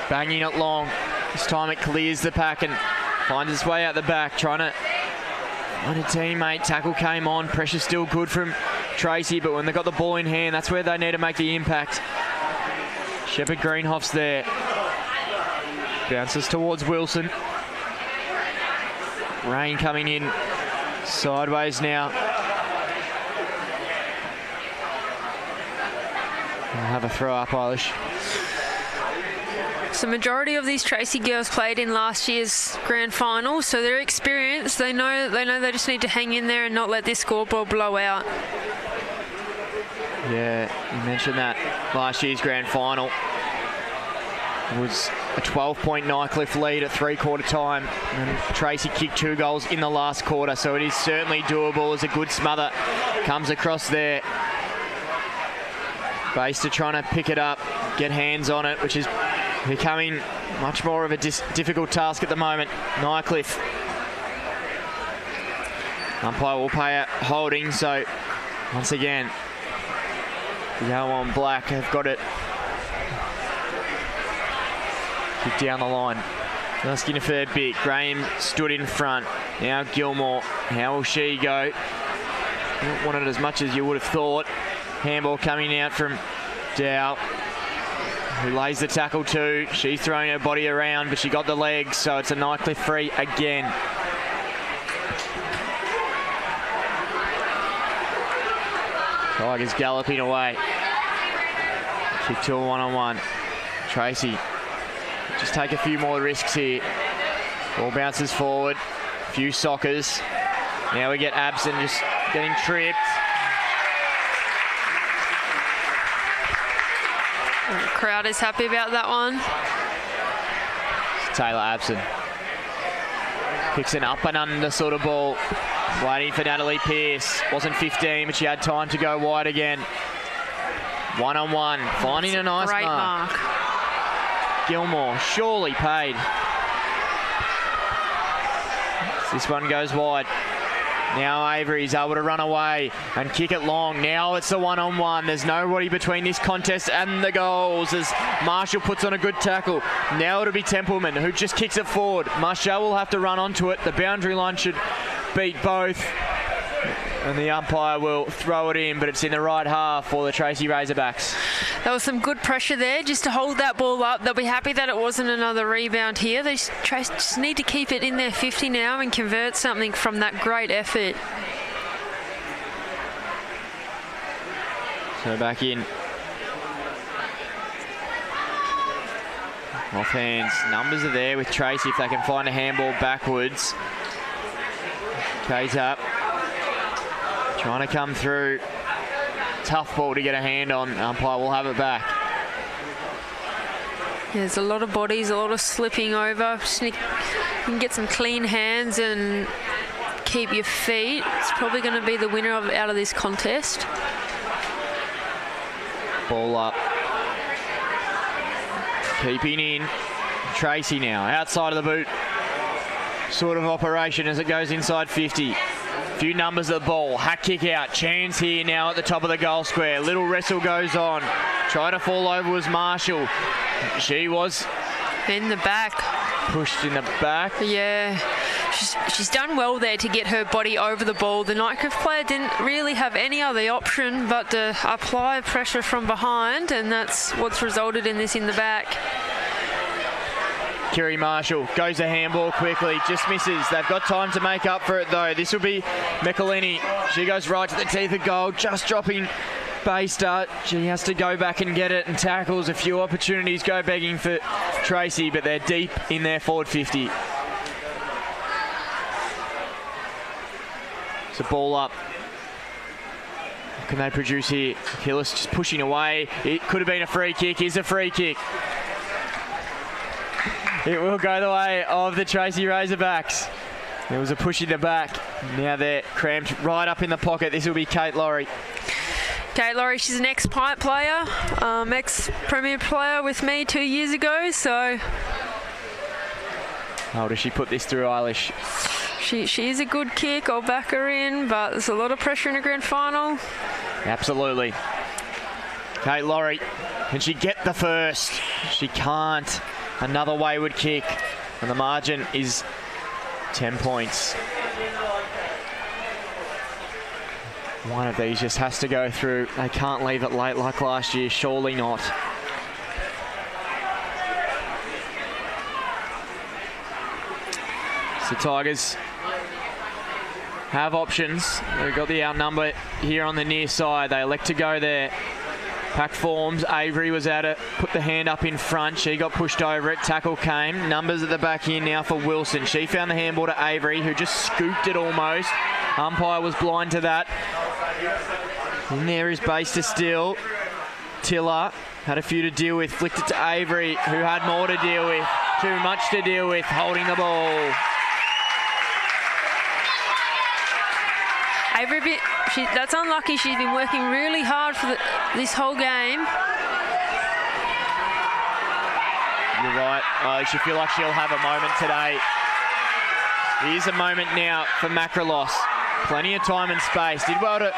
banging it long. This time it clears the pack and finds its way out the back, trying to find a teammate. Tackle came on, pressure still good from Tracy, but when they got the ball in hand, that's where they need to make the impact. Shepherd Greenhoff's there. Bounces towards Wilson. Rain coming in sideways now. I'll have a throw up, Eilish. So majority of these Tracy girls played in last year's grand final, so they're experienced. They know they just need to hang in there and not let this scoreboard blow out. Yeah, you mentioned that last year's grand final was a 12-point Nightcliff lead at three-quarter time, and Tracy kicked 2 goals in the last quarter, so it is certainly doable as a good smother comes across there. Baster trying to pick it up, get hands on it, which is becoming much more of a difficult task at the moment. Nightcliff. Umpire will pay a holding, so once again, yellow and black have got it. Kick down the line. Asking a fair bit. Graham stood in front. Now Gilmore. How will she go? Not wanted as much as you would have thought. Handball coming out from Dow, who lays the tackle too. She's throwing her body around, but she got the legs, so it's a Nightcliff free again. Tigers galloping away. Kick to a one-on-one. Tracy, just take a few more risks here. Ball bounces forward. A few sockers. Now we get Abson just getting tripped. The crowd is happy about that one. Taylor Abson kicks an up and under sort of ball. Waiting for Natalie Pearce. Wasn't 15, but she had time to go wide again. One-on-one. Finding a nice great mark. Gilmore surely paid. This one goes wide. Now Avery's able to run away and kick it long. Now it's the one-on-one. There's nobody between this contest and the goals as Marshall puts on a good tackle. Now it'll be Templeman who just kicks it forward. Marshall will have to run onto it. The boundary line should beat both. And the umpire will throw it in, but it's in the right half for the Tracy Razorbacks. There was some good pressure there just to hold that ball up. They'll be happy that it wasn't another rebound here. They just need to keep it in their 50 now and convert something from that great effort. So back in. Off hands. Numbers are there with Tracy if they can find a handball backwards. K's up. Trying to come through. Tough ball to get a hand on. Umpire will have it back. There's a lot of bodies, a lot of slipping over. Just you can get some clean hands and keep your feet. It's probably going to be the winner out of this contest. Ball up. Keeping in. Tracy now, outside of the boot sort of operation as it goes inside 50. Few numbers of the ball. Hack kick out. Chance here now at the top of the goal square. Little wrestle goes on. Try to fall over was Marshall. She was in the back. Pushed in the back. Yeah. She's done well there to get her body over the ball. The Nightcliff player didn't really have any other option but to apply pressure from behind, and that's what's resulted in this in the back. Kiri Marshall goes to handball quickly, just misses. They've got time to make up for it though. This will be Michelini. She goes right to the teeth of goal, just dropping base start. She has to go back and get it and tackles. A few opportunities go begging for Tracy, but they're deep in their forward 50. It's a ball up. What can they produce here? Hillis just pushing away. It could have been a free kick. Is a free kick. It will go the way of the Tracy Razorbacks. There was a push in the back. Now they're cramped right up in the pocket. This will be Kate Laurie. Kate Laurie, she's an ex-Pint player, ex-Premier player with me 2 years ago, so... Oh, does she put this through, Eilish? She is a good kick. I'll back her in, but there's a lot of pressure in a grand final. Absolutely. Kate Laurie, can she get the first? She can't. Another wayward kick, and the margin is 10 points. One of these just has to go through. They can't leave it late like last year, surely not. So Tigers have options. They've got the outnumber here on the near side. They elect to go there. Pack forms. Avery was out to put the hand up in front. She got pushed over it. Tackle came. Numbers at the back here now for Wilson. She found the handball to Avery, who just scooped it almost. Umpire was blind to that. And there is base to steal. Tiller had a few to deal with. Flicked it to Avery, who had more to deal with. Too much to deal with, holding the ball. Avery, that's unlucky. She's been working really hard for this whole game. You're right. I actually feel like she'll have a moment today. Here's a moment now for Macrolos. Plenty of time and space. Did well to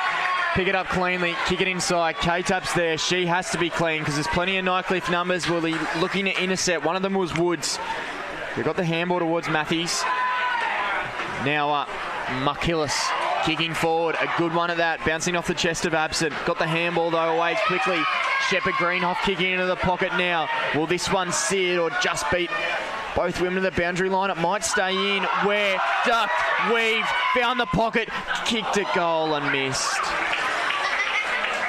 pick it up cleanly, kick it inside. K-Tap's there. She has to be clean because there's plenty of Nightcliff numbers. Will be looking to intercept. One of them was Woods. They got the handball towards Matthews. Now up, McIllis. Kicking forward, a good one at that, bouncing off the chest of Absent. Got the handball though away quickly. Shepherd Greenhoff kicking into the pocket now. Will this one sit or just beat both women to the boundary line? It might stay in. Where ducked, weaved, found the pocket, kicked it goal and missed.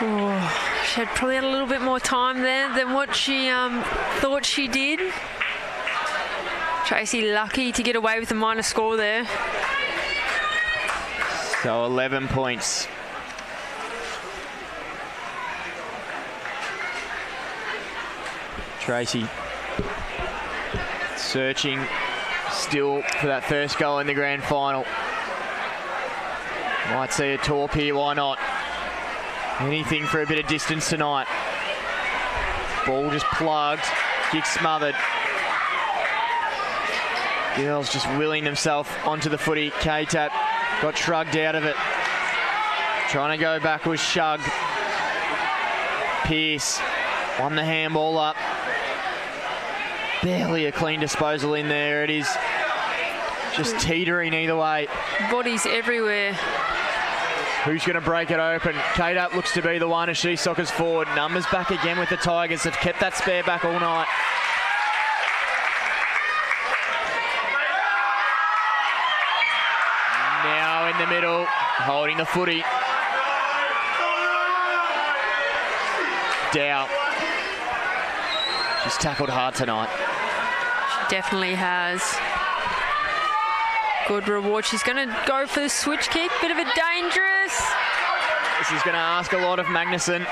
Oh, she had probably had a little bit more time there than what she thought she did. Tracy lucky to get away with the minor score there. So 11 points. Tracy searching still for that first goal in the grand final. Might see a torp here, why not? Anything for a bit of distance tonight. Ball just plugged, kick smothered. Girls just willing themselves onto the footy. K-Tap got shrugged out of it. Trying to go back was Shug. Pearce won the handball up. Barely a clean disposal in there. It is just teetering either way. Bodies everywhere. Who's going to break it open? Kate looks to be the one as she soccers forward. Numbers back again with the Tigers. Have kept that spare back all night. Now in the middle, holding the footy. Dow. She's tackled hard tonight. She definitely has. Good reward. She's going to go for the switch kick. Bit of a dangerous. This is going to ask a lot of Magnuson.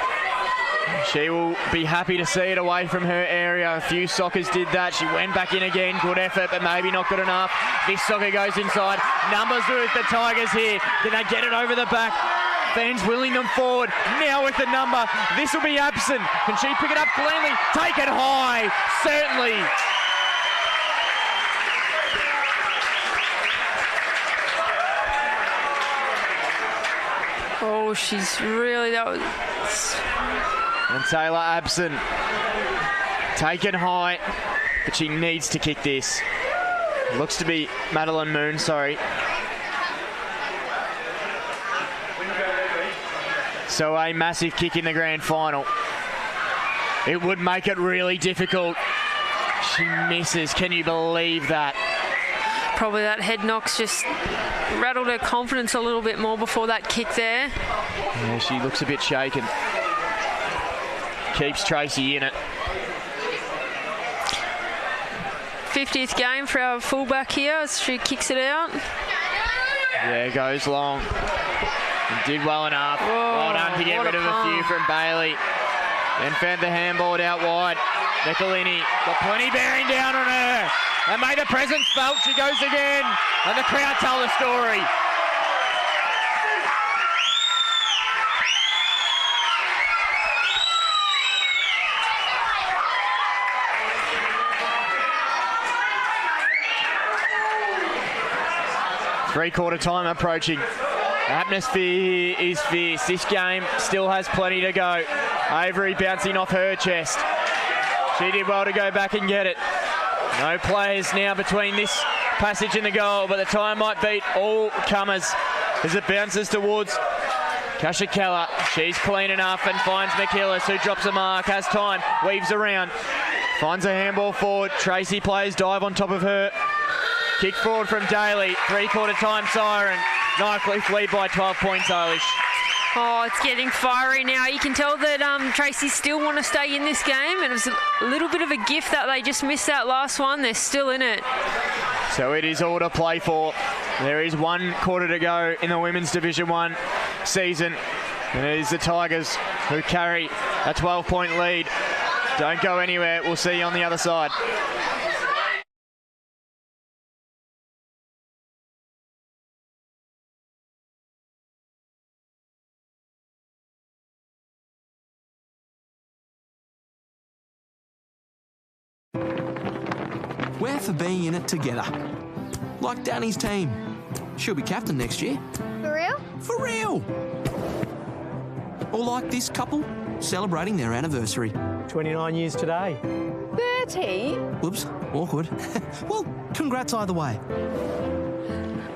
She will be happy to see it away from her area. A few soccers did that. She went back in again. Good effort, but maybe not good enough. This soccer goes inside. Numbers with the Tigers here. Can they get it over the back? Fans willing them forward. Now with the number. This will be absent. Can she pick it up cleanly? Take it high. Certainly. Oh, she's really, that was... And Taylor absent. Taken high, but she needs to kick this. Looks to be Madeline Moon, sorry. So a massive kick in the grand final. It would make it really difficult. She misses. Can you believe that? Probably that head knock's just rattled her confidence a little bit more before that kick there. Yeah, she looks a bit shaken. Keeps Tracy in it. 50th game for our fullback here as she kicks it out. Yeah, goes long. And did well enough. Whoa, well done to get rid of a few from Bailey. Then fed the handball out wide. Nicolini got plenty bearing down on her. And made the presence felt. She goes again. And the crowd tell the story. Three-quarter time approaching. The atmosphere is fierce. This game still has plenty to go. Avery bouncing off her chest. She did well to go back and get it. No players now between this passage and the goal, but the time might beat all comers as it bounces towards Kasha Keller. She's clean enough and finds McKillis, who drops a mark, has time, weaves around, finds a handball forward. Tracy plays dive on top of her. Kick forward from Daly. Three-quarter time siren. Nightcliff lead by 12 points, Eilish. Oh, it's getting fiery now. You can tell that Tracy still want to stay in this game, and it was a little bit of a gift that they just missed that last one. They're still in it. So it is all to play for. There is 1 quarter to go in the Women's Division 1 season. And it is the Tigers who carry a 12-point lead. Don't go anywhere. We'll see you on the other side. We're for being in it together. Like Danny's team. She'll be captain next year. For real? For real! Or like this couple, celebrating their anniversary. 29 years today. 30? Whoops, awkward. Well, congrats either way.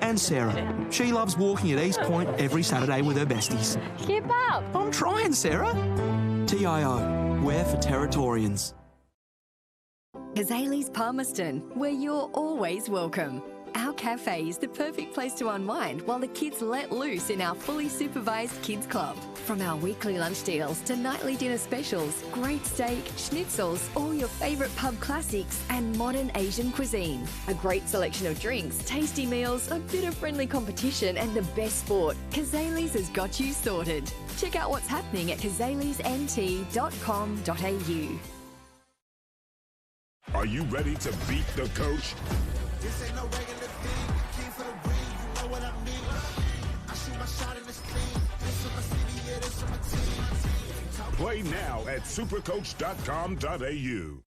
And Sarah. She loves walking at East Point every Saturday with her besties. Keep up. I'm trying, Sarah. TIO, we're for Territorians. Kazali's Palmerston, where you're always welcome. Our cafe is the perfect place to unwind while the kids let loose in our fully supervised kids club. From our weekly lunch deals to nightly dinner specials, great steak, schnitzels, all your favourite pub classics and modern Asian cuisine. A great selection of drinks, tasty meals, a bit of friendly competition and the best sport. Kazali's has got you sorted. Check out what's happening at kazalisnt.com.au. Are you ready to beat the coach? This ain't no regular thing. King for the ring, you know what I mean. I shoot my shot in this thing. This is my city, yeah, this is my team. Play now at supercoach.com.au.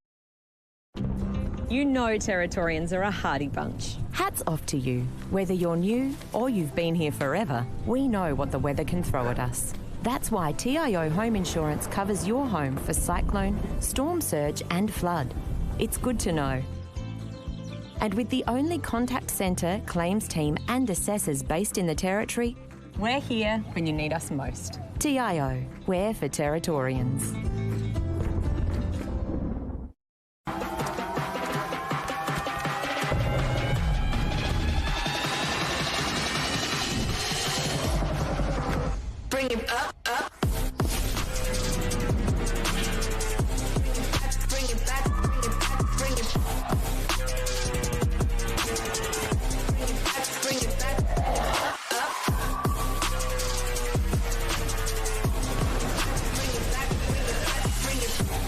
You know Territorians are a hardy bunch. Hats off to you. Whether you're new or you've been here forever, we know what the weather can throw at us. That's why TIO Home Insurance covers your home for cyclone, storm surge and flood. It's good to know. And with the only contact centre, claims team and assessors based in the Territory, We're here when you need us most. TIO, we're for Territorians. Bring it up, up. Bring it back, bring it back, bring it back. Bring it back, up. Bring it back, bring it back.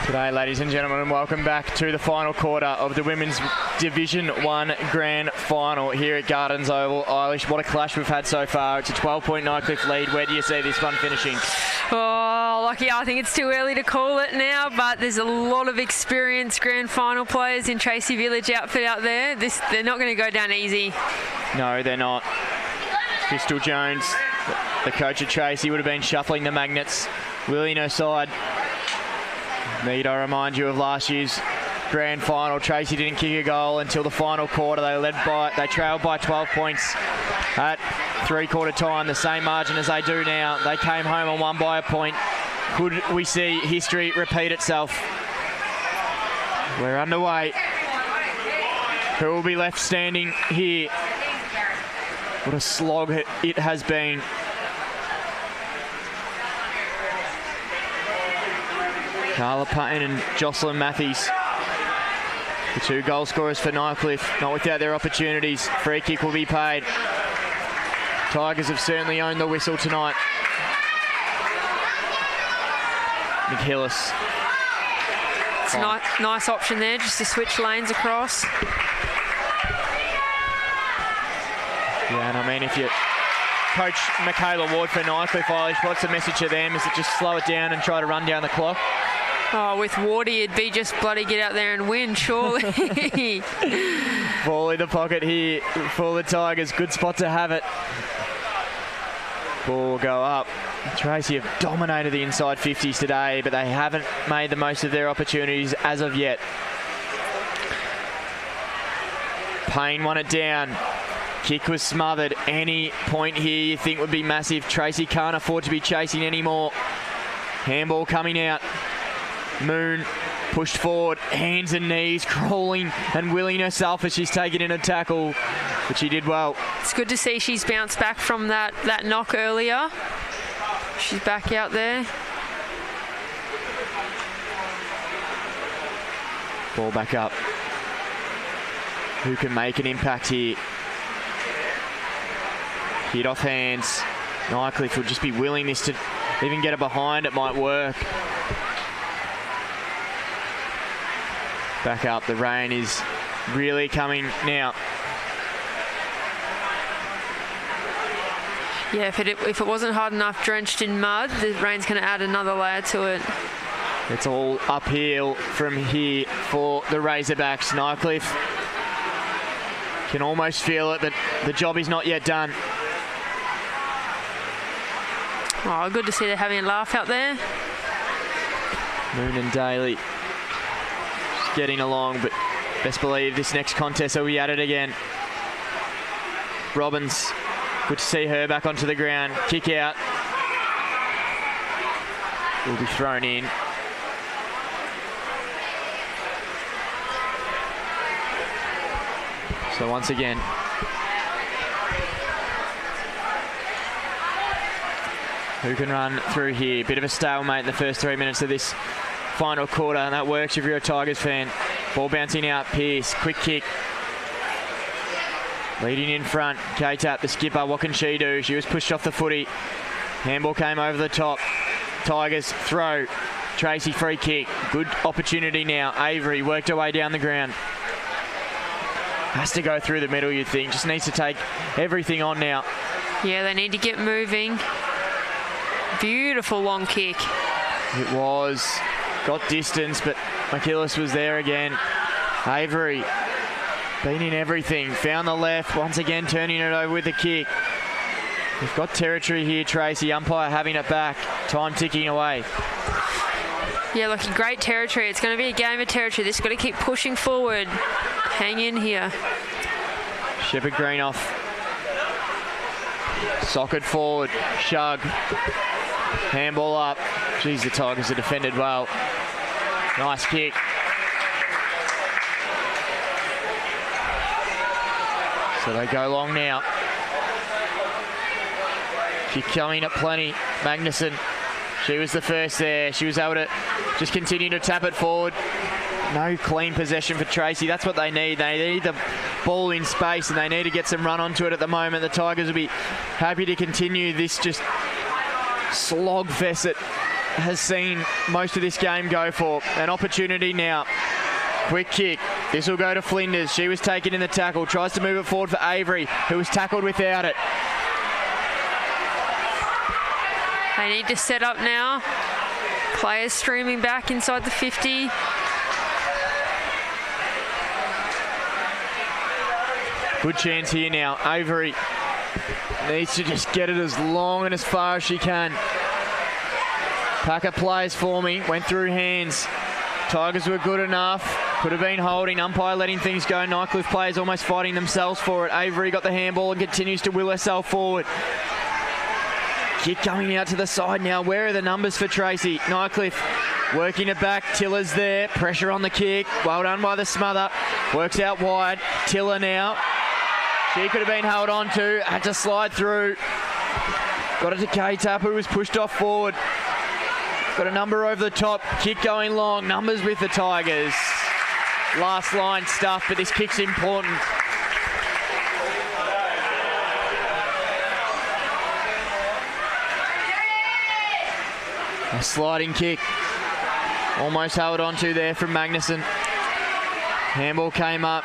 G'day ladies and gentlemen, and welcome back to the final quarter of the Women's Division 1 Grand Final here at Gardens Oval. Eilish, what a clash we've had so far. It's a 12-point Nightcliff lead. Where do you see this one finishing? Oh, lucky. I think it's too early to call it now, but there's a lot of experienced Grand Final players in Tracy Village outfit out there. They're not going to go down easy. No, they're not. Crystal Jones, the coach of Tracy, would have been shuffling the magnets. Willie in her side. Need I remind you of last year's grand final. Tracy didn't kick a goal until the final quarter. They trailed by 12 points at three-quarter time, the same margin as they do now. They came home and won by a point. Could we see history repeat itself? We're underway. Who will be left standing here? What a slog it has been. Carla Payne and Jocelyn Matthews, the two goal scorers for Nightcliff, not without their opportunities. Free kick will be paid. Tigers have certainly owned the whistle tonight. McHillis. It's a nice option there, just to switch lanes across. Yeah, and I mean, if you coach Michaela Ward for Nightcliff, Eilish, what's the message to them? Is it just slow it down and try to run down the clock? Oh, with Wardy, it'd be just bloody get out there and win, surely. Ball in the pocket here for the Tigers. Good spot to have it. Ball will go up. Tracy have dominated the inside 50s today, but they haven't made the most of their opportunities as of yet. Payne won it down. Kick was smothered. Any point here you think would be massive. Tracy can't afford to be chasing anymore. Handball coming out. Moon pushed forward, hands and knees, crawling and willing herself as she's taken in a tackle, but she did well. It's good to see she's bounced back from that knock earlier. She's back out there. Ball back up. who can make an impact here. Hit off hands. Nightcliff would just be willing this to even get it behind. It might work. Back up. The rain is really coming now. Yeah, if it wasn't hard enough drenched in mud, the rain's going to add another layer to it. It's all uphill from here for the Razorbacks. Nightcliff can almost feel it, but the job is not yet done. Oh, good to see they're having a laugh out there. Moon and Daly just getting along, but best believe this next contest will be at it again. Robbins, good to see her back onto the ground. Kick out. Will be thrown in. So once again, who can run through here? Bit of a stalemate in the first 3 minutes of this final quarter, and that works if you're a Tigers fan. Ball bouncing out, Pearce, quick kick. Leading in front, K-Tap, the skipper, what can she do? She was pushed off the footy. Handball came over the top. Tigers throw. Tracy free kick. Good opportunity now. Avery worked her way down the ground. Has to go through the middle, you'd think. Just needs to take everything on now. Yeah, they need to get moving. Beautiful long kick. It was. Got distance, but McIllis was there again. Avery, been in everything. Found the left. Once again, turning it over with the kick. We've got territory here, Tracy. Umpire having it back. Time ticking away. Yeah, looking great territory. It's going to be a game of territory. This has got to keep pushing forward. Hang in here. Shepherd Greenoff. Socket forward. Shug. Handball up. Geez, the Tigers are defended well. Nice kick. So they go long now. Kick coming at plenty. Magnuson. She was the first there. She was able to just continue to tap it forward. No clean possession for Tracy. That's what they need. They need the ball in space, and they need to get some run onto it at the moment. The Tigers will be happy to continue this just slogfest that has seen most of this game go for. An opportunity now. Quick kick. This will go to Flinders. She was taken in the tackle. Tries to move it forward for Avery, who was tackled without it. They need to set up now. Players streaming back inside the 50. Good chance here now. Avery needs to just get it as long and as far as she can. Packer players forming. Went through hands. Tigers were good enough. Could have been holding. Umpire letting things go. Nightcliff players almost fighting themselves for it. Avery got the handball and continues to will herself forward. Kick coming out to the side now. Where are the numbers for Tracy? Nightcliff working it back. Tiller's there. Pressure on the kick. Well done by the smother. Works out wide. Tiller now. She could have been held on to. Had to slide through. Got it to K-Tap, who was pushed off forward. Got a number over the top. Kick going long. Numbers with the Tigers. Last line stuff, but this kick's important. A sliding kick. Almost held onto there from Magnuson. Handball came up.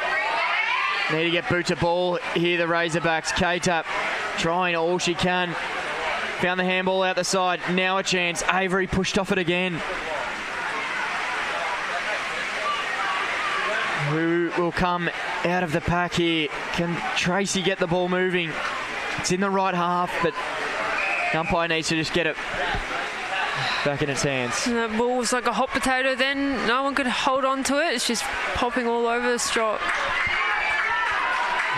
Need to get boot to ball here, the Razorbacks. K-Tap trying all she can. Found the handball out the side. Now a chance. Avery pushed off it again. Who will come out of the pack here? Can Tracy get the ball moving? It's in the right half, but the umpire needs to just get it back in its hands. And that ball was like a hot potato then. No one could hold on to it. It's just popping all over the strop.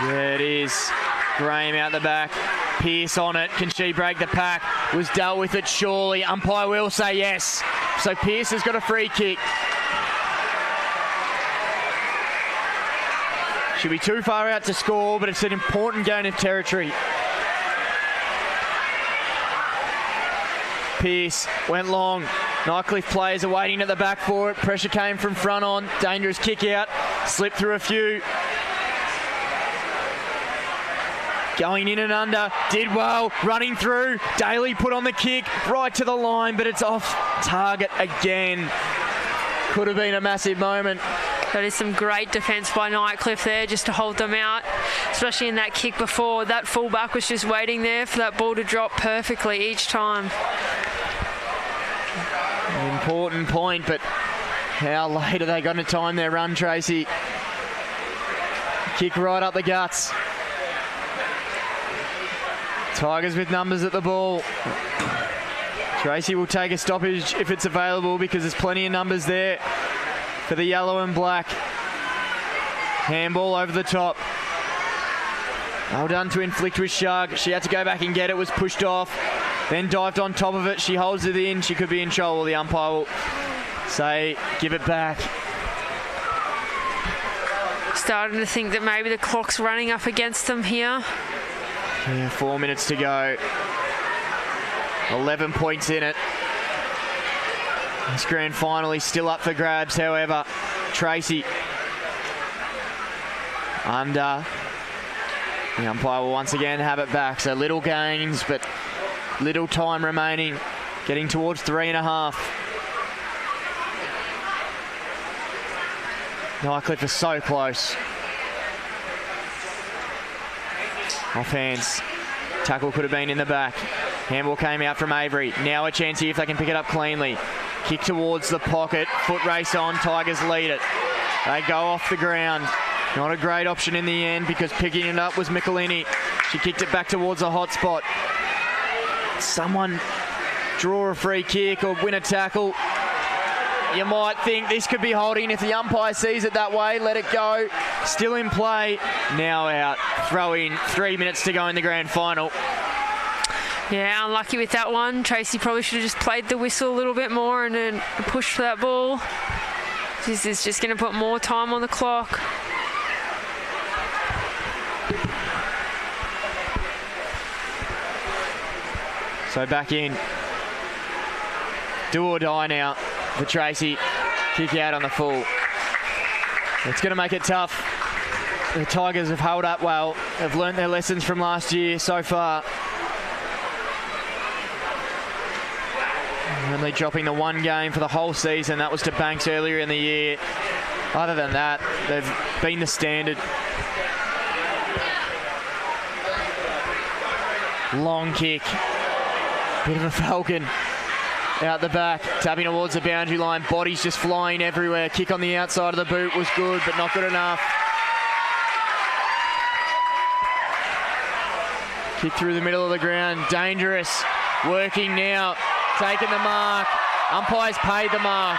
There it is. Graham out the back. Pearce on it. Can she break the pack? Was dealt with it surely. Umpire will say yes. So Pearce has got a free kick. She'll be too far out to score, but it's an important gain of territory. Pearce went long. Nightcliff players are waiting at the back for it. Pressure came from front on. Dangerous kick out. Slipped through a few. Going in and under, did well, running through. Daly put on the kick, right to the line, but it's off target again. Could have been a massive moment. That is some great defence by Nightcliff there just to hold them out, especially in that kick before. That fullback was just waiting there for that ball to drop perfectly each time. An important point, but how late are they going to time their run, Tracy? Kick right up the guts. Tigers with numbers at the ball. Tracy will take a stoppage if it's available because there's plenty of numbers there for the yellow and black. Handball over the top. Well done to inflict with Shug. She had to go back and get it, was pushed off, then dived on top of it. She holds it in. She could be in trouble. The umpire will say, give it back. Starting to think that maybe the clock's running up against them here. Yeah, 4 minutes to go. 11 points in it. This grand final is still up for grabs, however. Tracy under. The umpire will once again have it back. So little gains, but little time remaining. Getting towards 3.5. Nightcliff is so close. Off hands. Tackle could have been in the back. Handball came out from Avery. Now a chance here if they can pick it up cleanly. Kick towards the pocket. Foot race on. Tigers lead it. They go off the ground. Not a great option in the end because picking it up was Michelini. She kicked it back towards a hot spot. Someone draw a free kick or win a tackle. You might think this could be holding if the umpire sees it that way. Let it go. Still in play. Now out. Throw in. 3 minutes to go in the grand final. Yeah, unlucky with that one. Tracy probably should have just played the whistle a little bit more and then pushed for that ball. This is just going to put more time on the clock. So back in. Do or die now for Tracy. Kick out on the full. It's going to make it tough. The Tigers have held up well. They've learnt their lessons from last year so far. Only dropping the one game for the whole season. That was to Banks earlier in the year. Other than that, they've been the standard. Long kick. Bit of a falcon. Out the back, tapping towards the boundary line. Bodies just flying everywhere. Kick on the outside of the boot was good, but not good enough. Kick through the middle of the ground. Dangerous. Working now. Taking the mark. Umpires paid the mark.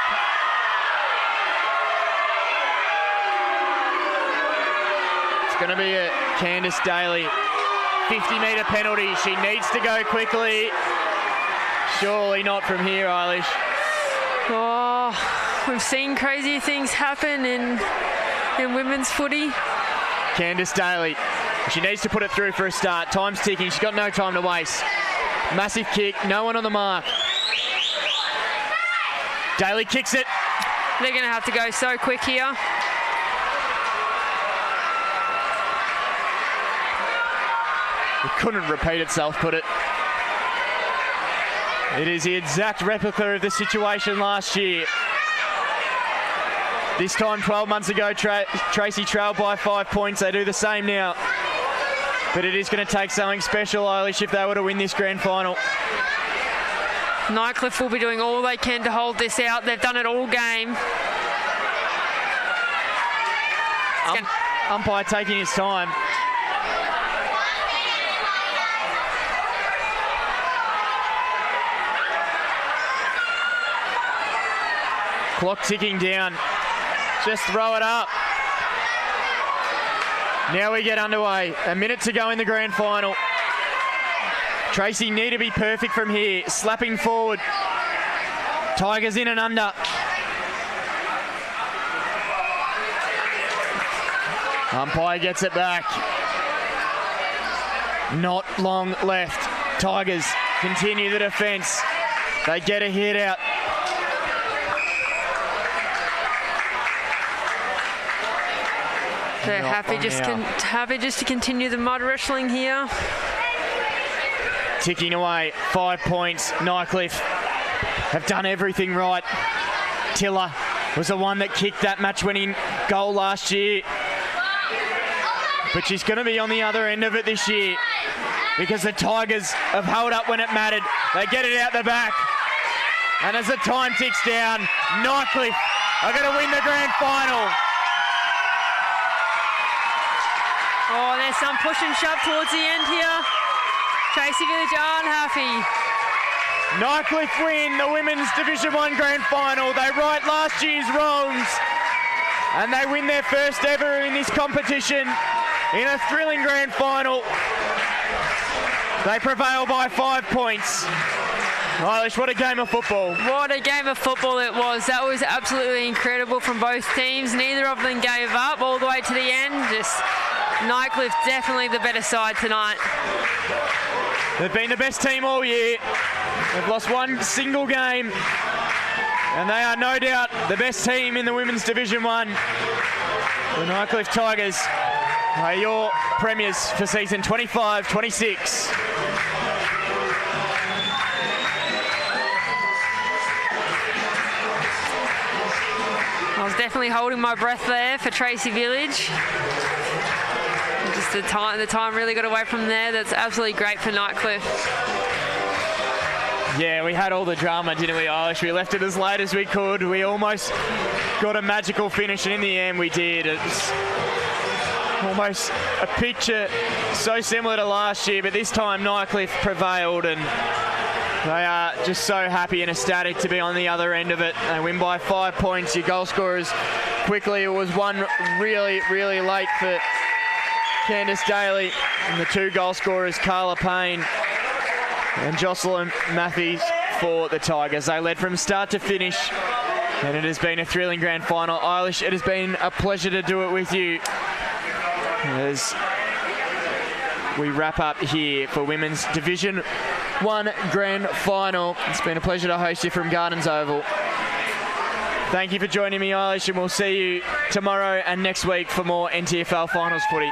It's going to be a Candice Daly 50-metre penalty. She needs to go quickly. Surely not from here, Eilish. Oh, we've seen crazy things happen in women's footy. Candice Daly. She needs to put it through for a start. Time's ticking. She's got no time to waste. Massive kick. No one on the mark. Daly kicks it. They're going to have to go so quick here. It couldn't repeat itself, could it? It is the exact replica of the situation last year. This time 12 months ago, Tracy trailed by 5 points. They do the same now. But it is going to take something special, Eilish, if they were to win this grand final. Nightcliff will be doing all they can to hold this out. They've done it all game. Umpire taking his time. Clock ticking down. Just throw it up. Now we get underway. A minute to go in the grand final. Tracy need to be perfect from here. Slapping forward. Tigers in and under. Umpire gets it back. Not long left. Tigers continue the defence. They get a hit out. They're happy just to continue the mud wrestling here. Ticking away, 5 points. Nightcliff have done everything right. Tiller was the one that kicked that match-winning goal last year. But she's going to be on the other end of it this year because the Tigers have held up when it mattered. They get it out the back. And as the time ticks down, Nightcliff are going to win the grand final. Oh, there's some push and shove towards the end here. Tracy Village aren't happy. Nightcliff win the Women's Division 1 Grand Final. They right last year's wrongs and they win their first ever in this competition in a thrilling Grand Final. They prevail by 5 points. Eilish, what a game of football. What a game of football it was. That was absolutely incredible from both teams. Neither of them gave up all the way to the end. Just Nightcliff definitely the better side tonight. They've been the best team all year. They've lost one single game. And they are no doubt the best team in the Women's Division 1. The Nightcliff Tigers are your premiers for season 25-26. I was definitely holding my breath there for Tracy Village. Just the time really got away from there. That's absolutely great for Nightcliff. Yeah, we had all the drama, didn't we, Eilish? We left it as late as we could. We almost got a magical finish, and in the end we did. It's almost a picture so similar to last year, but this time Nightcliff prevailed, and they are just so happy and ecstatic to be on the other end of it. They win by 5 points. Your goal scorers quickly. It was one really, really late for Candice Daly, and the two goal scorers, Carla Payne and Jocelyn Matthews for the Tigers. They led from start to finish, and it has been a thrilling grand final. Eilish, it has been a pleasure to do it with you as we wrap up here for Women's Division 1 Grand Final. It's been a pleasure to host you from Gardens Oval. Thank you for joining me, Eilish, and we'll see you tomorrow and next week for more NTFL Finals footy.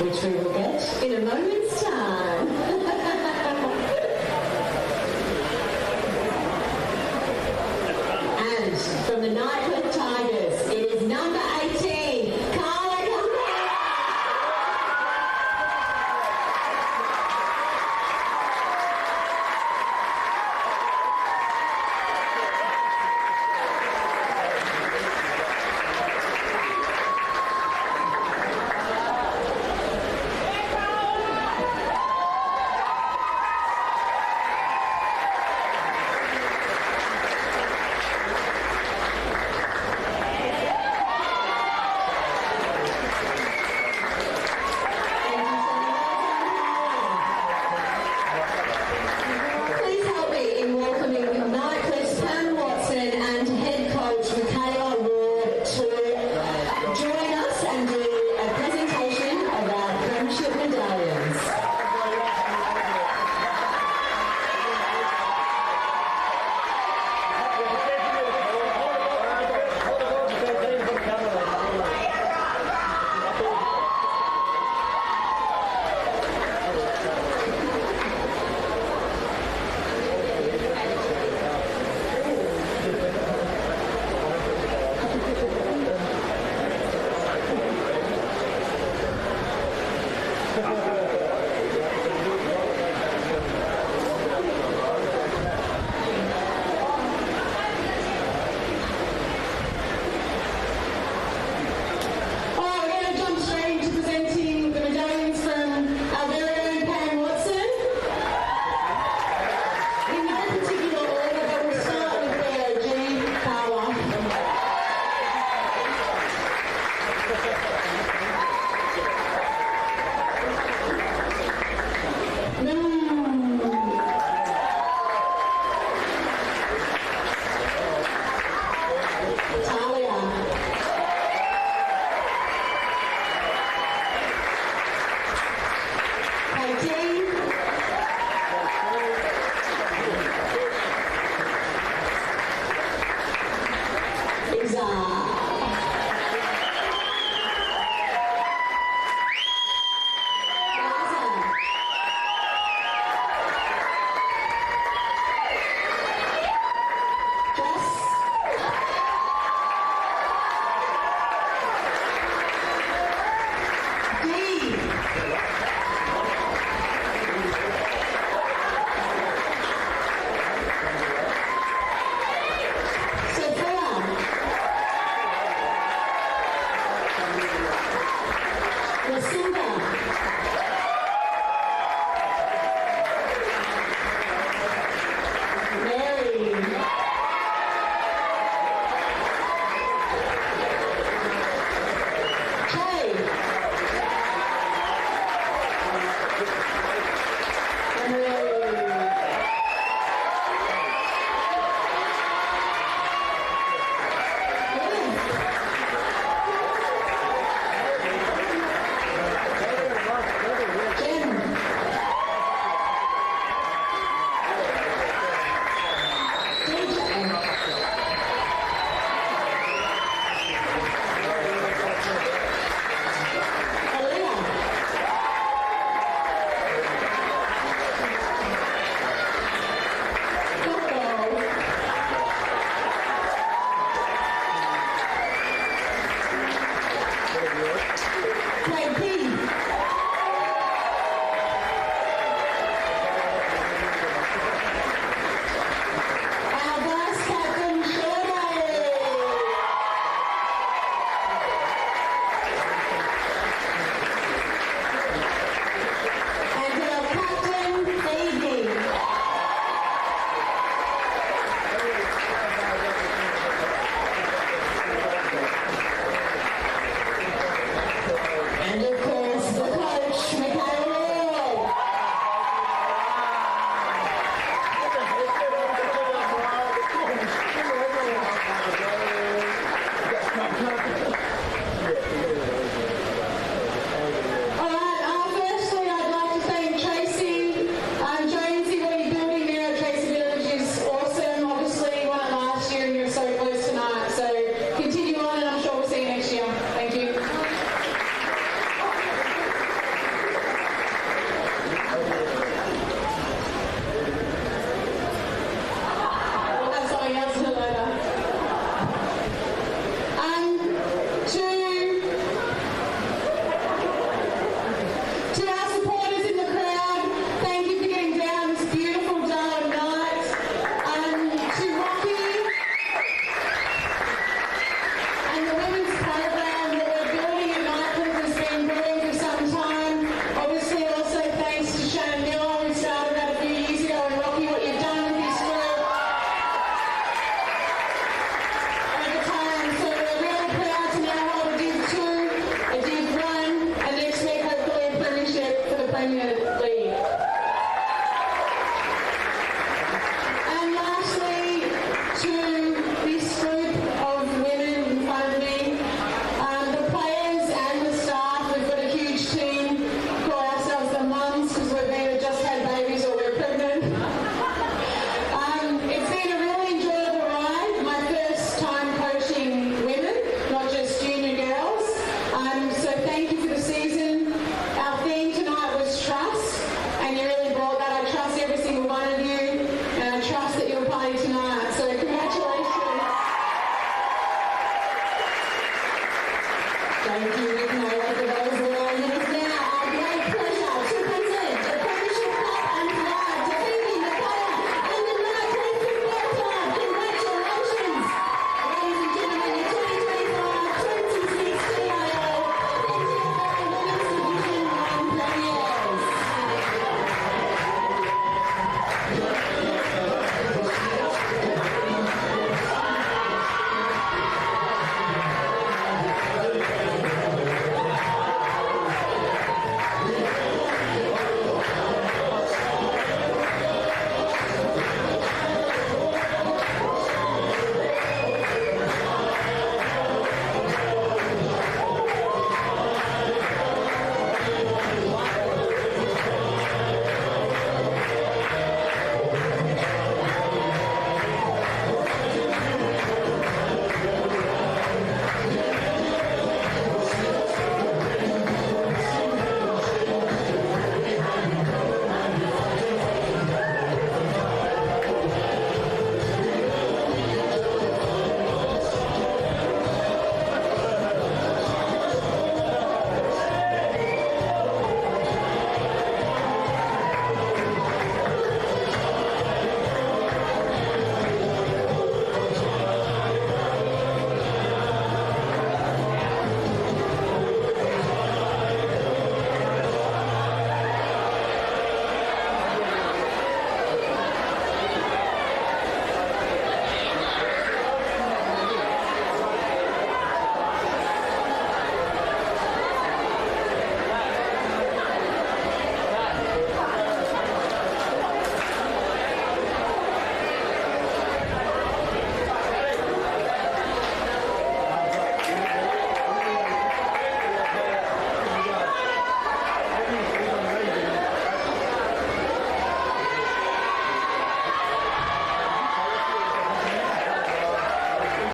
which we will get in a moment's time. And from the Nightcliff Tigers, it is number 18, Carla Campbell. Please help me in welcoming Nightcliff's Pam Watson and head coach Michaela Ward to join us and do a presentation of our premiership medallions.